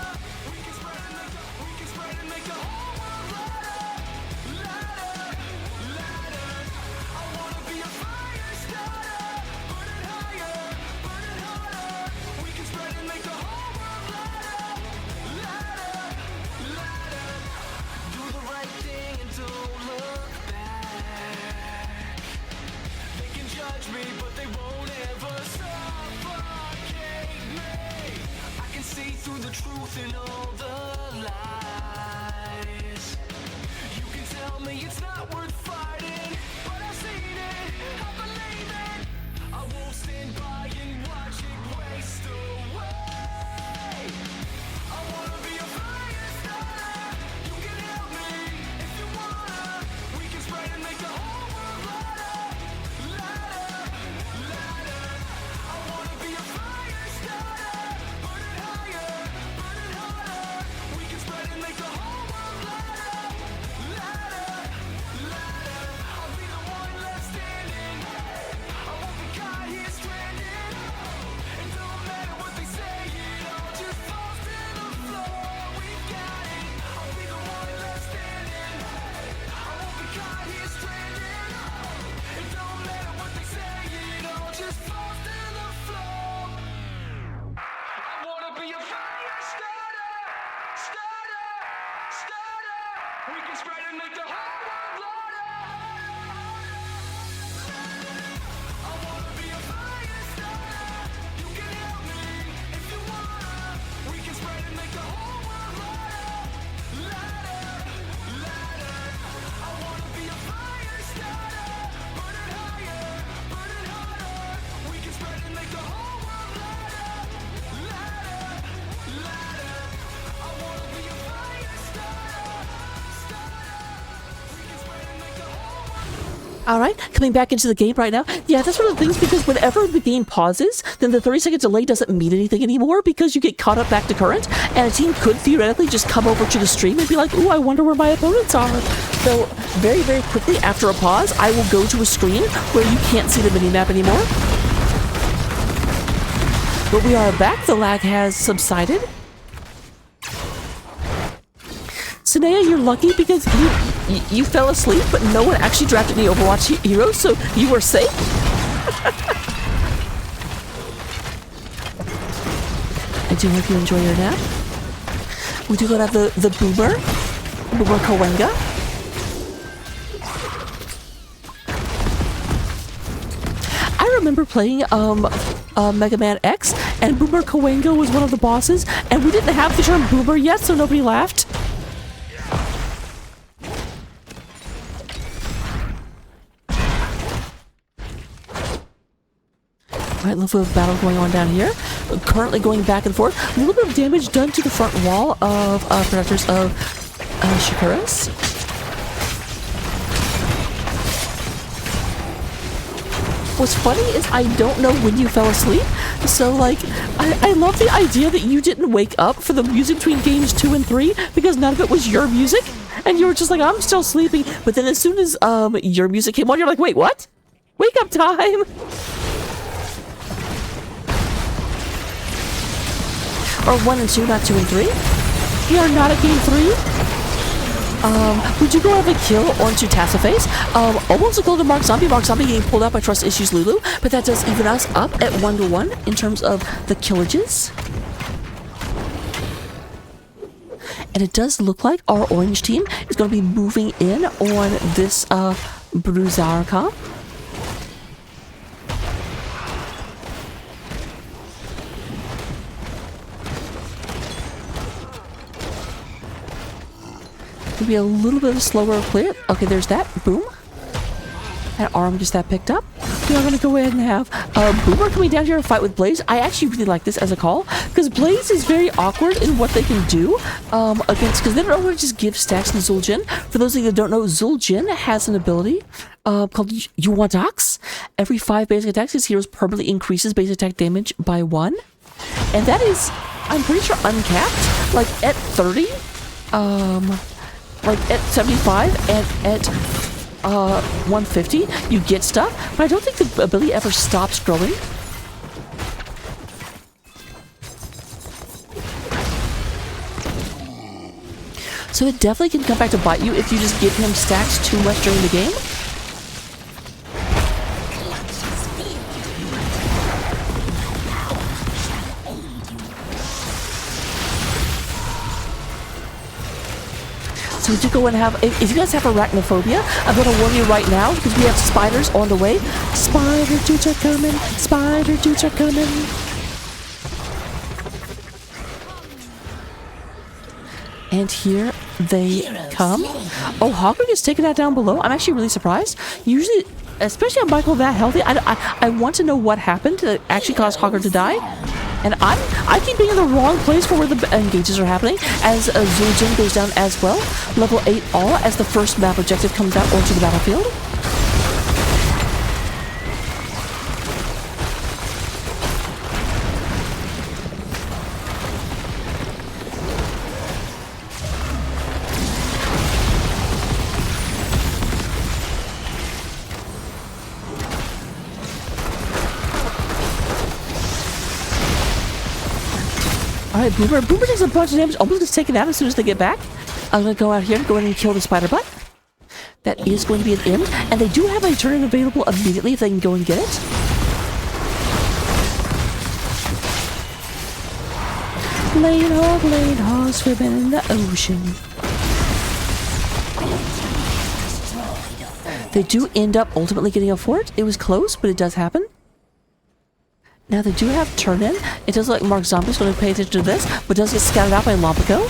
Alright, coming back into the game right now. Yeah, that's one of the things, because whenever the game pauses, then the 30-second delay doesn't mean anything anymore because you get caught up back to current, and a team could theoretically just come over to the stream and be like, ooh, I wonder where my opponents are. So very, very quickly after a pause, I will go to a screen where you can't see the mini-map anymore. But we are back. The lag has subsided. Sanea, you're lucky because you fell asleep, but no one actually drafted any Overwatch heroes, so you were safe. I do hope you enjoy your nap. We do go to have the Boomer Kawenga. I remember playing Mega Man X, and Boomer Kawenga was one of the bosses, and we didn't have the term Boomer yet, so nobody laughed. Alright, little bit of battle going on down here. Currently going back and forth. A little bit of damage done to the front wall of Protectors of Shakuras. What's funny is I don't know when you fell asleep, so like, I love the idea that you didn't wake up for the music between games 2 and 3 because none of it was your music, and you were just like, I'm still sleeping, but then as soon as your music came on, you're like, wait, what? Wake up time! Or 1 and 2, not 2 and 3. We are not at game 3. We do go have a kill onto Tassaface. Almost a kill to Mark Zombie. Mark Zombie getting pulled out by Trust Issues Lulu, but that does even us up at 1-1 in terms of the killages. And it does look like our orange team is going to be moving in on this Bruzarka. Be a little bit of a slower clear. Okay, there's that. Boom. That arm just that picked up. We are going to go ahead and have Boomer coming down here and fight with Blaze. I actually really like this as a call because Blaze is very awkward in what they can do against, because they don't always just give stacks to Zul'jin. For those of you that don't know, Zul'jin has an ability called Yuwadox. Every 5 basic attacks, his heroes permanently increases basic attack damage by 1. And that is, I'm pretty sure, uncapped. Like at 30, like at 75 and at 150 you get stuff, but I don't think the ability ever stops growing. So it definitely can come back to bite you if you just give him stacks too much during the game. So we do go and have, if you guys have arachnophobia, I'm going to warn you right now because we have spiders on the way. Spider dudes are coming. Spider dudes are coming. And here they come. Oh, Hawker gets taken out down below. I'm actually really surprised. Usually, especially on Michael that healthy, I want to know what happened that actually caused Hawker to die. And I keep being in the wrong place for where the engages are happening as Zul'jin goes down as well. Level 8 all as the first map objective comes out onto the battlefield. Alright, Boomer takes a bunch of damage, almost gets taken out as soon as they get back. I'm going to go out here and go in and kill the spider butt. That is going to be an end, and they do have a turret available immediately if they can go and get it. Lane hog, swimming in the ocean. They do end up ultimately getting a fort. It was close, but it does happen. Now they do have turn-in. It does look like Mark Zombie's going to pay attention to this, but does get scouted out by Lompico.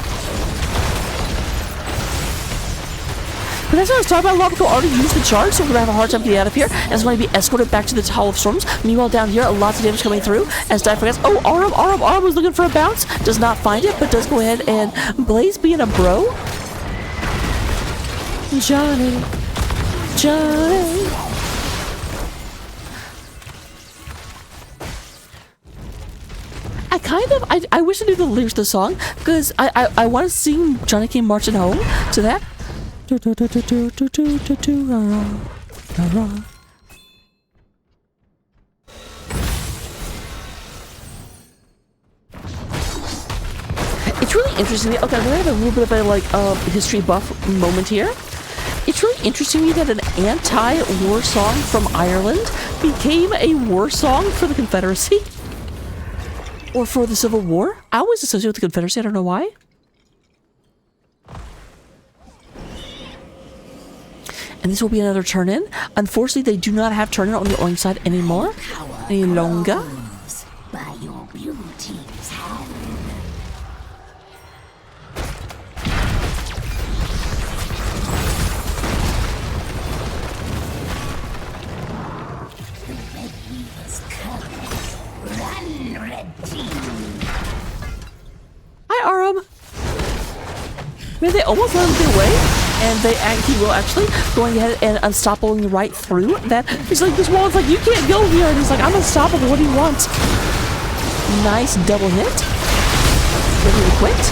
But that's what I was talking about. Lompico already used the charge, so we're going to have a hard time getting out of here. And it's going to be escorted back to the Hall of Storms. Meanwhile, down here, lots of damage coming through as Die forgets. Oh, Aram was looking for a bounce. Does not find it, but does go ahead and Blaze being a bro. Johnny. I wish I knew the lyrics to the song because I want to sing Johnny came marching home to that. It's really interesting. Okay, I'm gonna have a little bit of a like history buff moment here. It's really interesting to me that an anti-war song from Ireland became a war song for the Confederacy. Or for the Civil War. I always associate with the Confederacy, I don't know why. And this will be another turn-in. Unfortunately, they do not have turn-in on the orange side anymore. Any longer. By your beauty's hand. The Red Weaver's come. Run, Red Team. Hi, Aram. I mean, they almost let him get away, and he will actually going ahead and unstoppable right through that. He's like, this wall is like, you can't go here, and he's like, I'm unstoppable. What do you want? Nice double hit. Ready to quit.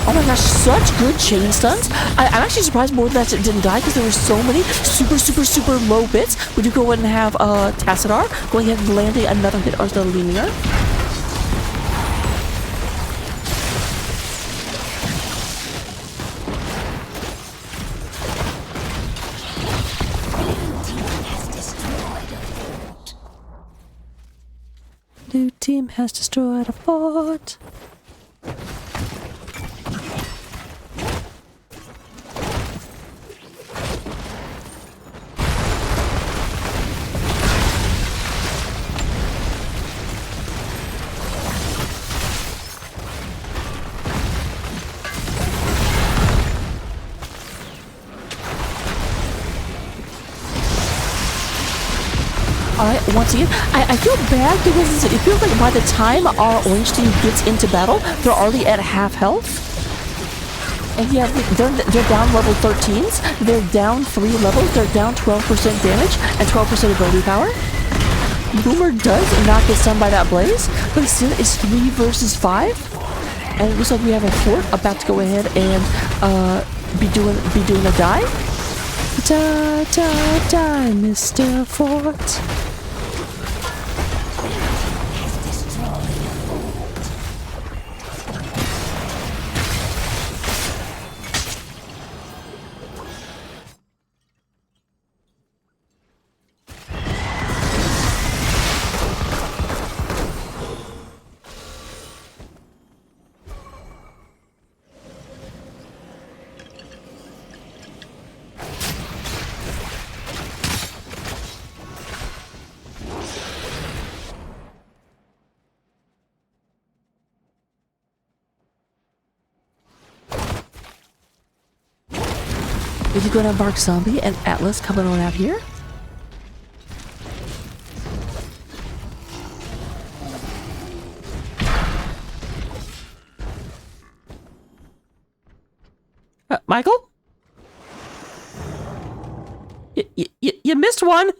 Oh my gosh, such good chain stuns. I'm actually surprised more that it didn't die because there were so many super low bits. Would you go ahead and have Tassadar going ahead and landing another hit onto the Lemur? Blue team has destroyed a fort. Alright, once again, I feel bad because it feels like by the time our orange team gets into battle, they're already at half health. And yeah, they're down level 13s, they're down 3 levels, they're down 12% damage and 12% ability power. Boomer does not get stunned by that blaze, but still it's 3 versus 5. And it looks like we have a fort about to go ahead and be doing a die. Die, Mr. Fort. If you go to Mark Zombie and Atlas coming on out here. Michael? You missed one.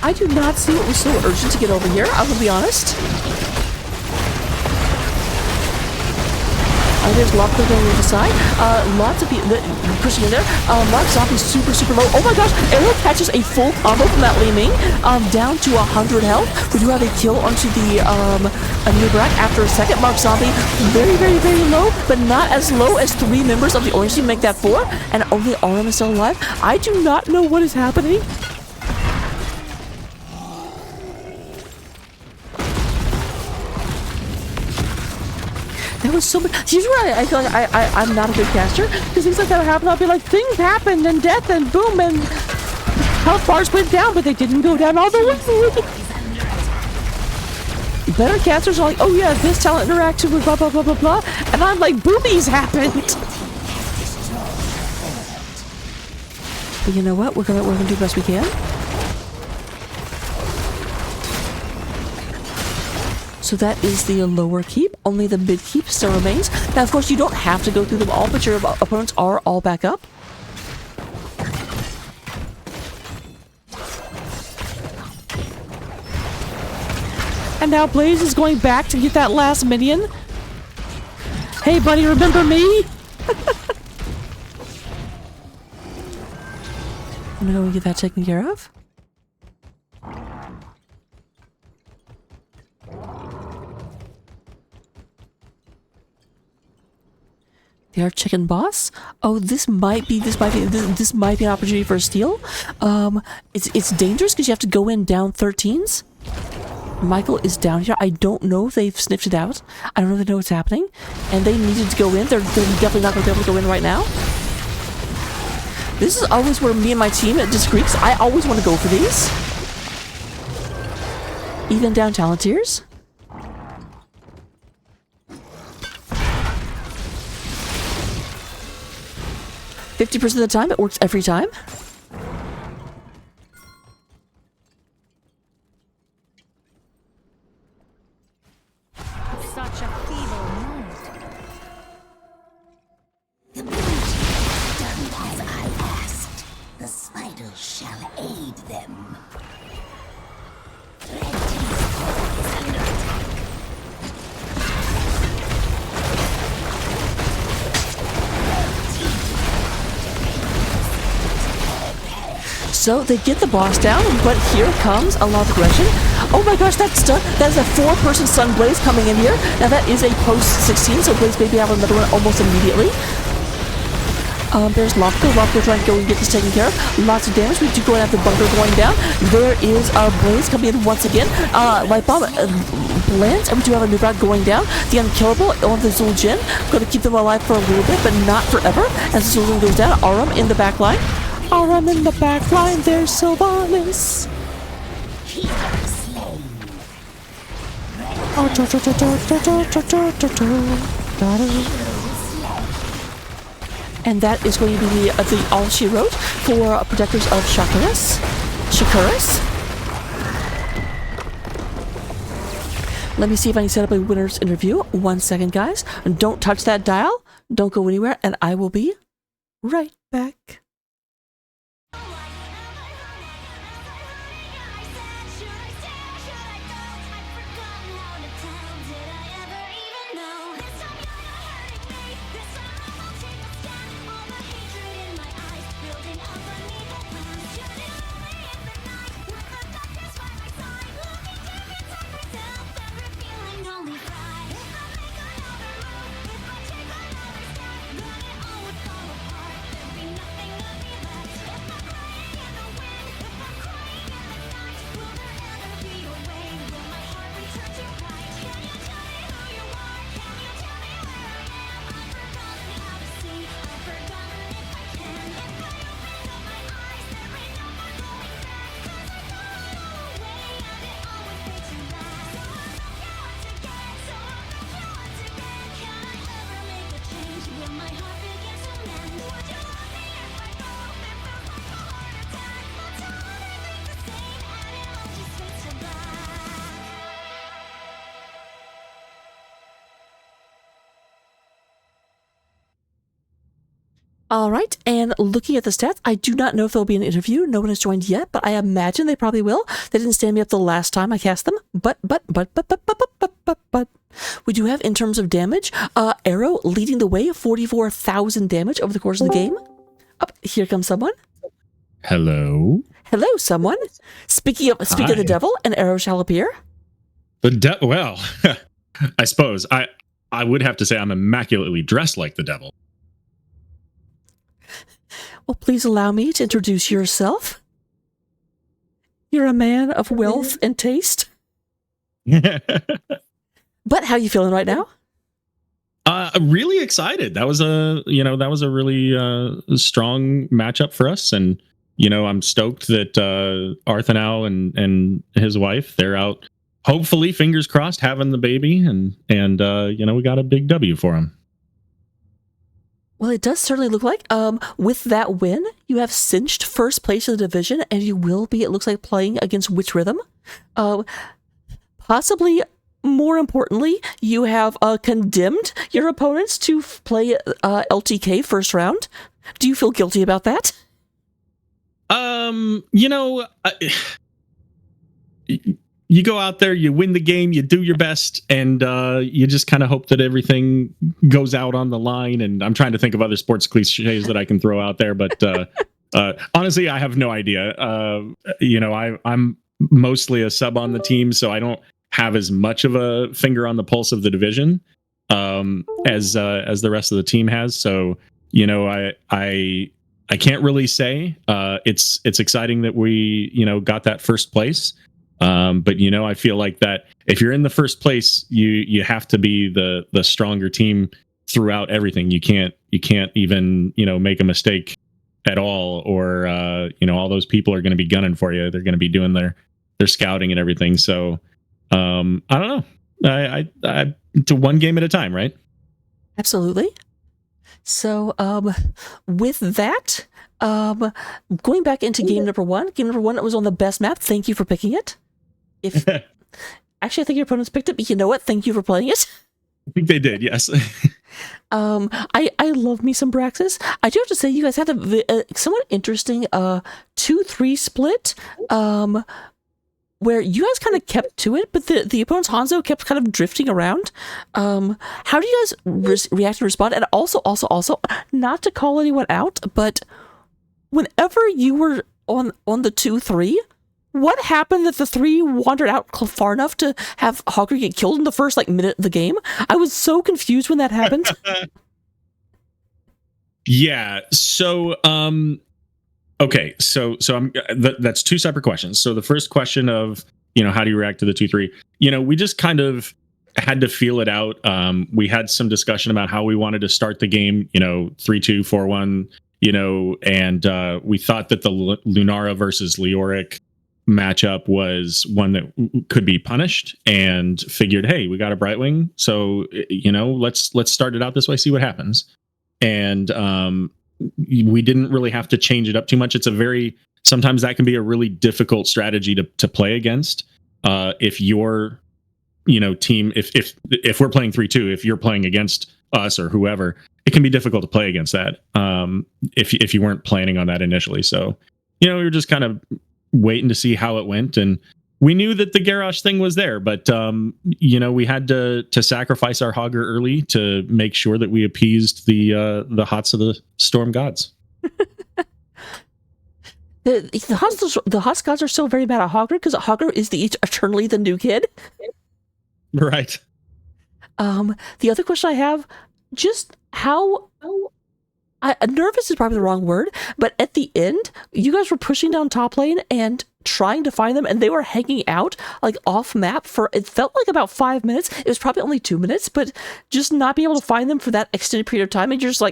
I do not see what was so urgent to get over here, I will be honest. There's Lopper going to the side. Lots of people pushing in there. Mark Zombie's super low. Oh my gosh! Arrow catches a full combo from that Li Ming. Down to 100 health. We do have a kill onto the Nubrak after a second. Mark Zombie very low, but not as low as 3 members of the Orange team make that 4. And only Aram is still alive. I do not know what is happening. That was so much. Here's where I feel like I'm not a good caster, because things like that happen. I'll be like, things happened and death and boom and health bars went down, but they didn't go down all the way. Better casters are like, oh yeah, this talent interacted with blah blah blah blah blah, and I'm like, boobies happened. But you know what? We're gonna do the best we can. So that is the lower keep. Only the mid keep still remains. Now, of course, you don't have to go through them all, but your opponents are all back up. And now Blaze is going back to get that last minion. Hey, buddy, remember me? I'm gonna go get that taken care of. The Arch Chicken boss. Oh, this might be an opportunity for a steal. It's dangerous because you have to go in down 13s. Michael is down here. I don't know if they've sniffed it out. I don't know if they know what's happening, and they needed to go in. They're definitely not going to be able to go in right now. This is always where me and my team at Discreeks, I always want to go for these. Even down Talentiers. %50 of the time, it works every time. Such a feeble mind. The beauty has done as I asked. The spiders shall aid them. Red team's core is under attack. So they get the boss down, but here comes a lot of aggression. Oh my gosh, that is a 4-person Sun Blaze coming in here. Now that is a post 16, so Blaze maybe have another one almost immediately. There's Lopko. Lopko trying to go and get this taken care of. Lots of damage. We do go and have the bunker going down. There is our Blaze coming in once again. Light Bomb lands, and we do have a new route going down. The Unkillable on the Zul'jin. Going to keep them alive for a little bit, but not forever. As the Zul'jin goes down, Aram in the back line. Aram in the back line. There's Sylvanas. And that is going to be the all she wrote for protectors of Shakuras. Let me see if I can set up a winner's interview. 1 second, guys. Don't touch that dial. Don't go anywhere, and I will be right back. All right, and looking at the stats, I do not know if there'll be an interview. No one has joined yet, but I imagine they probably will. They didn't stand me up the last time I cast them, but. We do have, in terms of damage, Arrow leading the way, 44,000 damage over the course of the game. Oh, here comes someone. Hello. Hello, someone. Speaking of the devil, an arrow shall appear. Well, I suppose I would have to say I'm immaculately dressed like the devil. Well, please allow me to introduce yourself. You're a man of wealth and taste. But how are you feeling right now? Really excited. That was a really strong matchup for us, and I'm stoked that Arthanau and his wife, they're out. Hopefully, fingers crossed, having the baby, and we got a big W for him. Well, it does certainly look like, with that win, you have cinched first place in the division, and you will be, it looks like, playing against Witch Rhythm. Possibly, more importantly, you have condemned your opponents to play LTK first round. Do you feel guilty about that? you go out there, you win the game, you do your best, and you just kind of hope that everything goes out on the line. And I'm trying to think of other sports cliches that I can throw out there, but honestly, I have no idea. I'm mostly a sub on the team, so I don't have as much of a finger on the pulse of the division as the rest of the team has. So I can't really say. It's exciting that we got that first place. But I feel like that if you're in the first place, you have to be the stronger team throughout everything. You can't even make a mistake at all, or all those people are going to be gunning for you. They're going to be doing their scouting and everything. So I don't know. I to one game at a time, right? Absolutely. So, with that, going back into game number one, it was on the best map. Thank you for picking it. If actually, I think your opponents picked it, but you know what? Thank you for playing it. I think they did, yes. I love me some Braxis. I do have to say, you guys had a somewhat interesting 2-3 split, where you guys kind of kept to it, but the opponent's Hanzo kept kind of drifting around. How do you guys react and respond? And also, not to call anyone out, but whenever you were on the 2-3, what happened that the 3 wandered out far enough to have Hogger get killed in the first minute of the game? I was so confused when that happened. Yeah. So, okay. So I'm that's two separate questions. So the first question of how do you react to the 2-3? We just kind of had to feel it out. We had some discussion about how we wanted to start the game. 3-2, 4-1. And we thought that the Lunara versus Leoric matchup was one that could be punished, and figured, hey, we got a Brightwing, so let's start it out this way, see what happens. And we didn't really have to change it up too much. Sometimes that can be a really difficult strategy to play against. If your team, if we're playing 3-2, if you're playing against us or whoever, it can be difficult to play against that if you weren't planning on that initially. So we were just kind of waiting to see how it went, and we knew that the Garrosh thing was there, but we had to sacrifice our Hogger early to make sure that we appeased the Hots of the Storm Gods. The Hots gods are still very mad at Hogger, because Hogger is eternally the new kid. Right. The other question I have, just how nervous is probably the wrong word, but at the end, you guys were pushing down top lane and trying to find them, and they were hanging out off map for, it felt like about 5 minutes. It was probably only 2 minutes, but just not being able to find them for that extended period of time, and you're just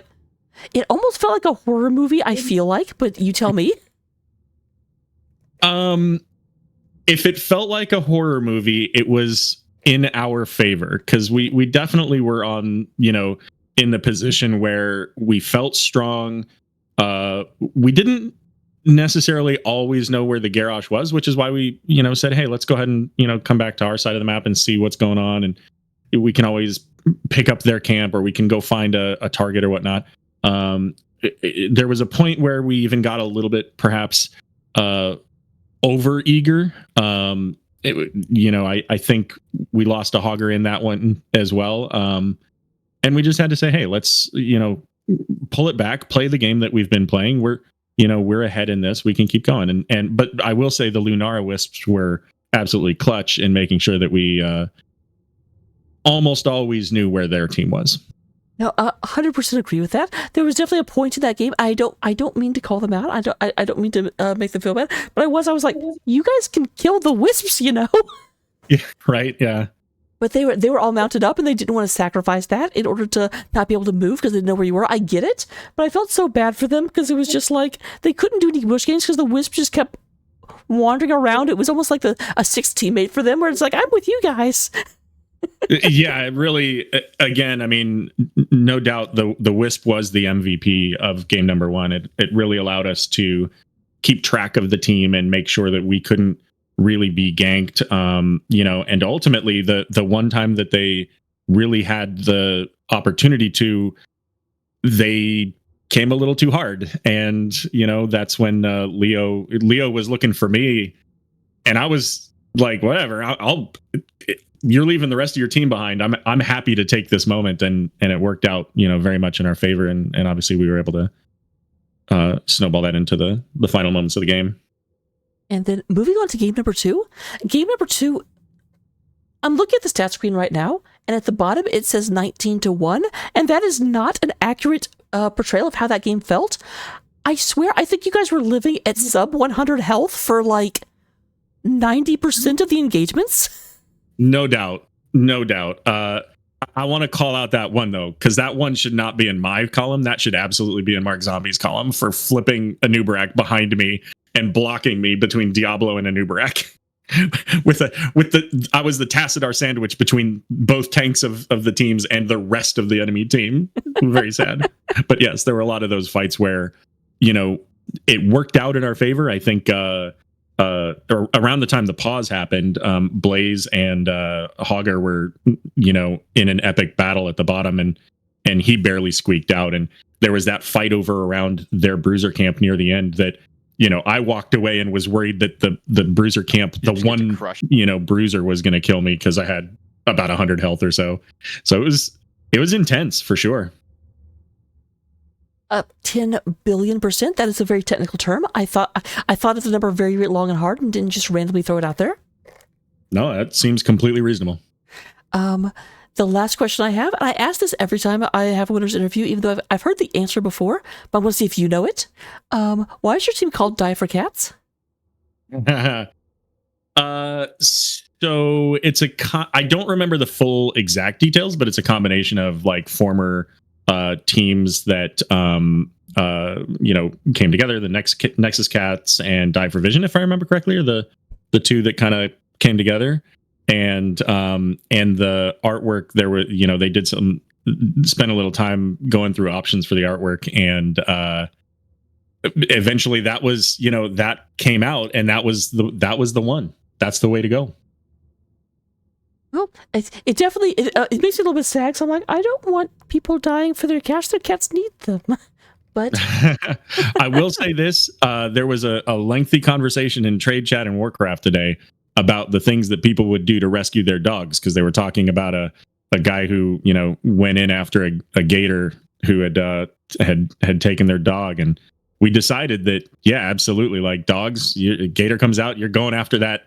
it almost felt like a horror movie, I feel like, but you tell me. If it felt like a horror movie, it was in our favor, because we definitely were on, in the position where we felt strong. We didn't necessarily always know where the Garrosh was, which is why we, said, hey, let's go ahead and, come back to our side of the map and see what's going on. And we can always pick up their camp, or we can go find a target or whatnot. There was a point where we even got a little bit, perhaps, over eager. I think we lost a Hogger in that one as well. And we just had to say, hey, let's, pull it back, play the game that we've been playing. We're ahead in this. We can keep going. But I will say the Lunara Wisps were absolutely clutch in making sure that we almost always knew where their team was. No, 100% agree with that. There was definitely a point in that game. I don't mean to call them out. I don't mean to make them feel bad. But I was like, you guys can kill the Wisps, Yeah, right. Yeah. But they were all mounted up, and they didn't want to sacrifice that in order to not be able to move because they didn't know where you were. I get it, but I felt so bad for them because it was just they couldn't do any bush games because the Wisp just kept wandering around. It was almost like a sixth teammate for them, where it's I'm with you guys. Yeah, it really, again, I mean, no doubt the Wisp was the MVP of game number one. It really allowed us to keep track of the team and make sure that we couldn't really be ganked. And ultimately the one time that they really had the opportunity to, they came a little too hard. And, that's when Leo was looking for me, and I was like whatever. You're leaving the rest of your team behind. I'm happy to take this moment, and it worked out, very much in our favor, and obviously we were able to snowball that into the final moments of the game. And then moving on to game number two. Game number two, I'm looking at the stat screen right now, and at the bottom it says 19-1, and that is not an accurate portrayal of how that game felt. I swear, I think you guys were living at sub 100 health for like 90% of the engagements. No doubt. I want to call out that one though, because that one should not be in my column. That should absolutely be in Mark Zombie's column for flipping a Nubarak behind me and blocking me between Diablo and a Nubarak. I was the Tassadar sandwich between both tanks of the teams and the rest of the enemy team. Very sad. But yes, there were a lot of those fights where, it worked out in our favor. I think or around the time the pause happened, Blaze and Hogger were, in an epic battle at the bottom, and he barely squeaked out. And there was that fight over around their bruiser camp near the end that, I walked away and was worried that the bruiser camp, the one, bruiser was going to kill me because I had about 100 health or so. So it was intense for sure. 10 billion%. That is a very technical term. I thought of the number very, very long and hard and didn't just randomly throw it out there. No, that seems completely reasonable. The last question I have, and I ask this every time I have a winner's interview, even though I've heard the answer before, but I want to see if you know it. Why is your team called Die for Cats? So it's I don't remember the full exact details, but it's a combination of like former teams that came together, the Nexus Cats and Die for Vision, if I remember correctly, are the two that kind of came together. And the artwork, there were, they did spent a little time going through options for the artwork, and eventually that was, that came out, and that was the one. That's the way to go. Well, it definitely it makes me a little bit sad. So I'm like, I don't want people dying for their cats. Their cats need them. But I will say this: there was a lengthy conversation in trade chat in Warcraft today about the things that people would do to rescue their dogs, because they were talking about a guy who went in after a gator who had taken their dog, and we decided that absolutely, like dogs, a gator comes out, you're going after that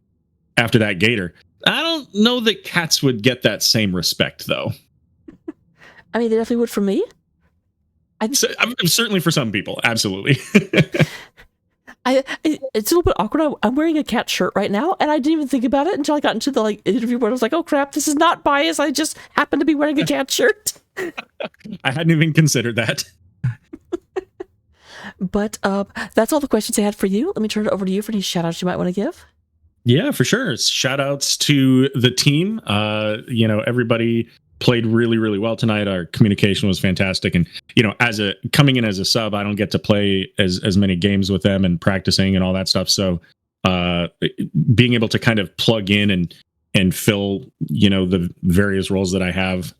gator. I don't know that cats would get that same respect though. I mean, they definitely would for me. Certainly for some people, absolutely. It's a little bit awkward. I'm wearing a cat shirt right now, and I didn't even think about it until I got into the interview where I was like, "Oh crap, this is not bias. I just happen to be wearing a cat shirt." I hadn't even considered that. But that's all the questions I had for you. Let me turn it over to you for any shout outs you might want to give. Yeah, for sure. Shout outs to the team. Everybody played really, really well tonight. Our communication was fantastic. And, coming in as a sub, I don't get to play as many games with them and practicing and all that stuff. So being able to kind of plug in and fill, the various roles that I have,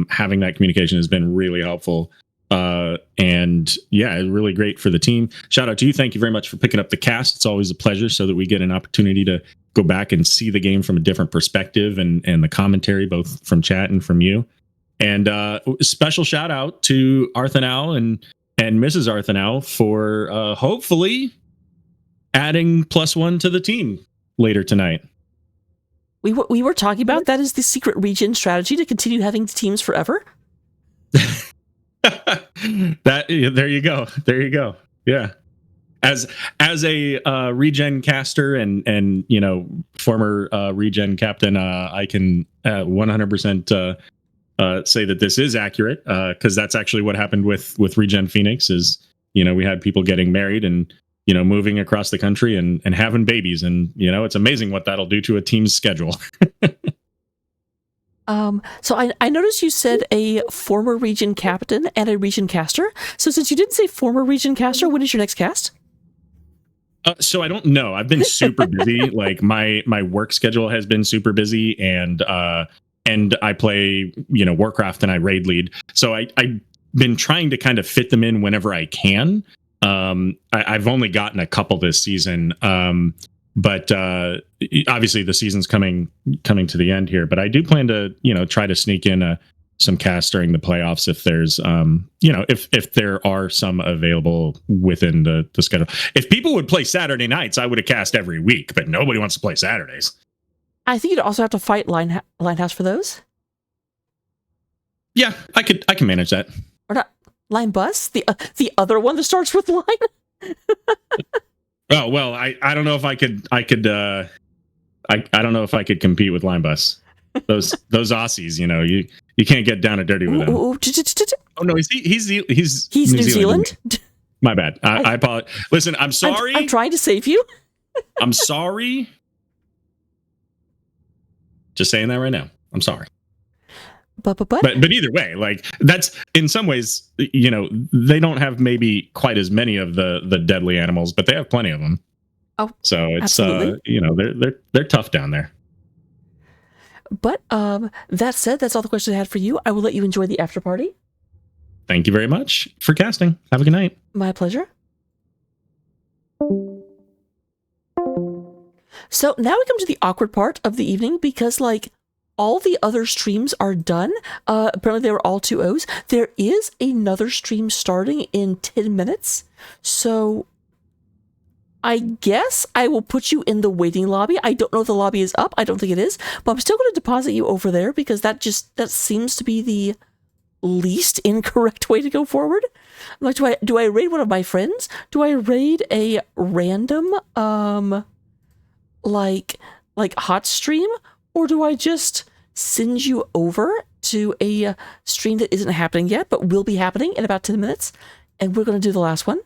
having that communication has been really helpful. Really great for the team. Shout out to you. Thank you very much for picking up the cast. It's always a pleasure, so that we get an opportunity to go back and see the game from a different perspective, and the commentary, both from chat and from you. And special shout out to Arthanau and Mrs. Arthanau for hopefully adding +1 to the team later tonight. We were talking about that is the secret region strategy to continue having teams forever. There you go. Yeah. As a regen caster and former regen captain, I can 100% say that this is accurate, because that's actually what happened with Regen Phoenix. Is we had people getting married and moving across the country and having babies, and it's amazing what that'll do to a team's schedule. So I noticed you said a former region captain and a region caster. So since you didn't say former region caster, when is your next cast? So I don't know. I've been super busy. Like my work schedule has been super busy, and I play Warcraft and I raid lead. So I've been trying to kind of fit them in whenever I can. I've only gotten a couple this season. But obviously the season's coming to the end here. But I do plan to, try to sneak in some casts during the playoffs if there's, if there are some available within the schedule. If people would play Saturday nights, I would have cast every week, but nobody wants to play Saturdays. I think you'd also have to fight Linehouse for those. Yeah, I can manage that. Or not Line Bus, the other one that starts with line. Oh well, I don't know if I could I don't know if I could compete with Line Bus. Those Aussies, you can't get down and dirty with them. Oh no, he's New Zealand. My bad. I apologize. Listen, I'm sorry. I'm trying to save you. I'm sorry. Just saying that right now. I'm sorry. But either way, like that's in some ways, they don't have maybe quite as many of the deadly animals, but they have plenty of them. Oh, so it's they're tough down there. But that said, that's all the questions I had for you. I will let you enjoy the after party. Thank you very much for casting. Have a good night. My pleasure. So now we come to the awkward part of the evening because, all the other streams are done. Apparently they were all 2-0s. There is another stream starting in 10 minutes. So I guess I will put you in the waiting lobby. I don't know if the lobby is up. I don't think it is. But I'm still going to deposit you over there because that seems to be the least incorrect way to go forward. Like, do I raid one of my friends? Do I raid a random like hot stream? Or do I just send you over to a stream that isn't happening yet, but will be happening in about 10 minutes? And we're going to do the last one.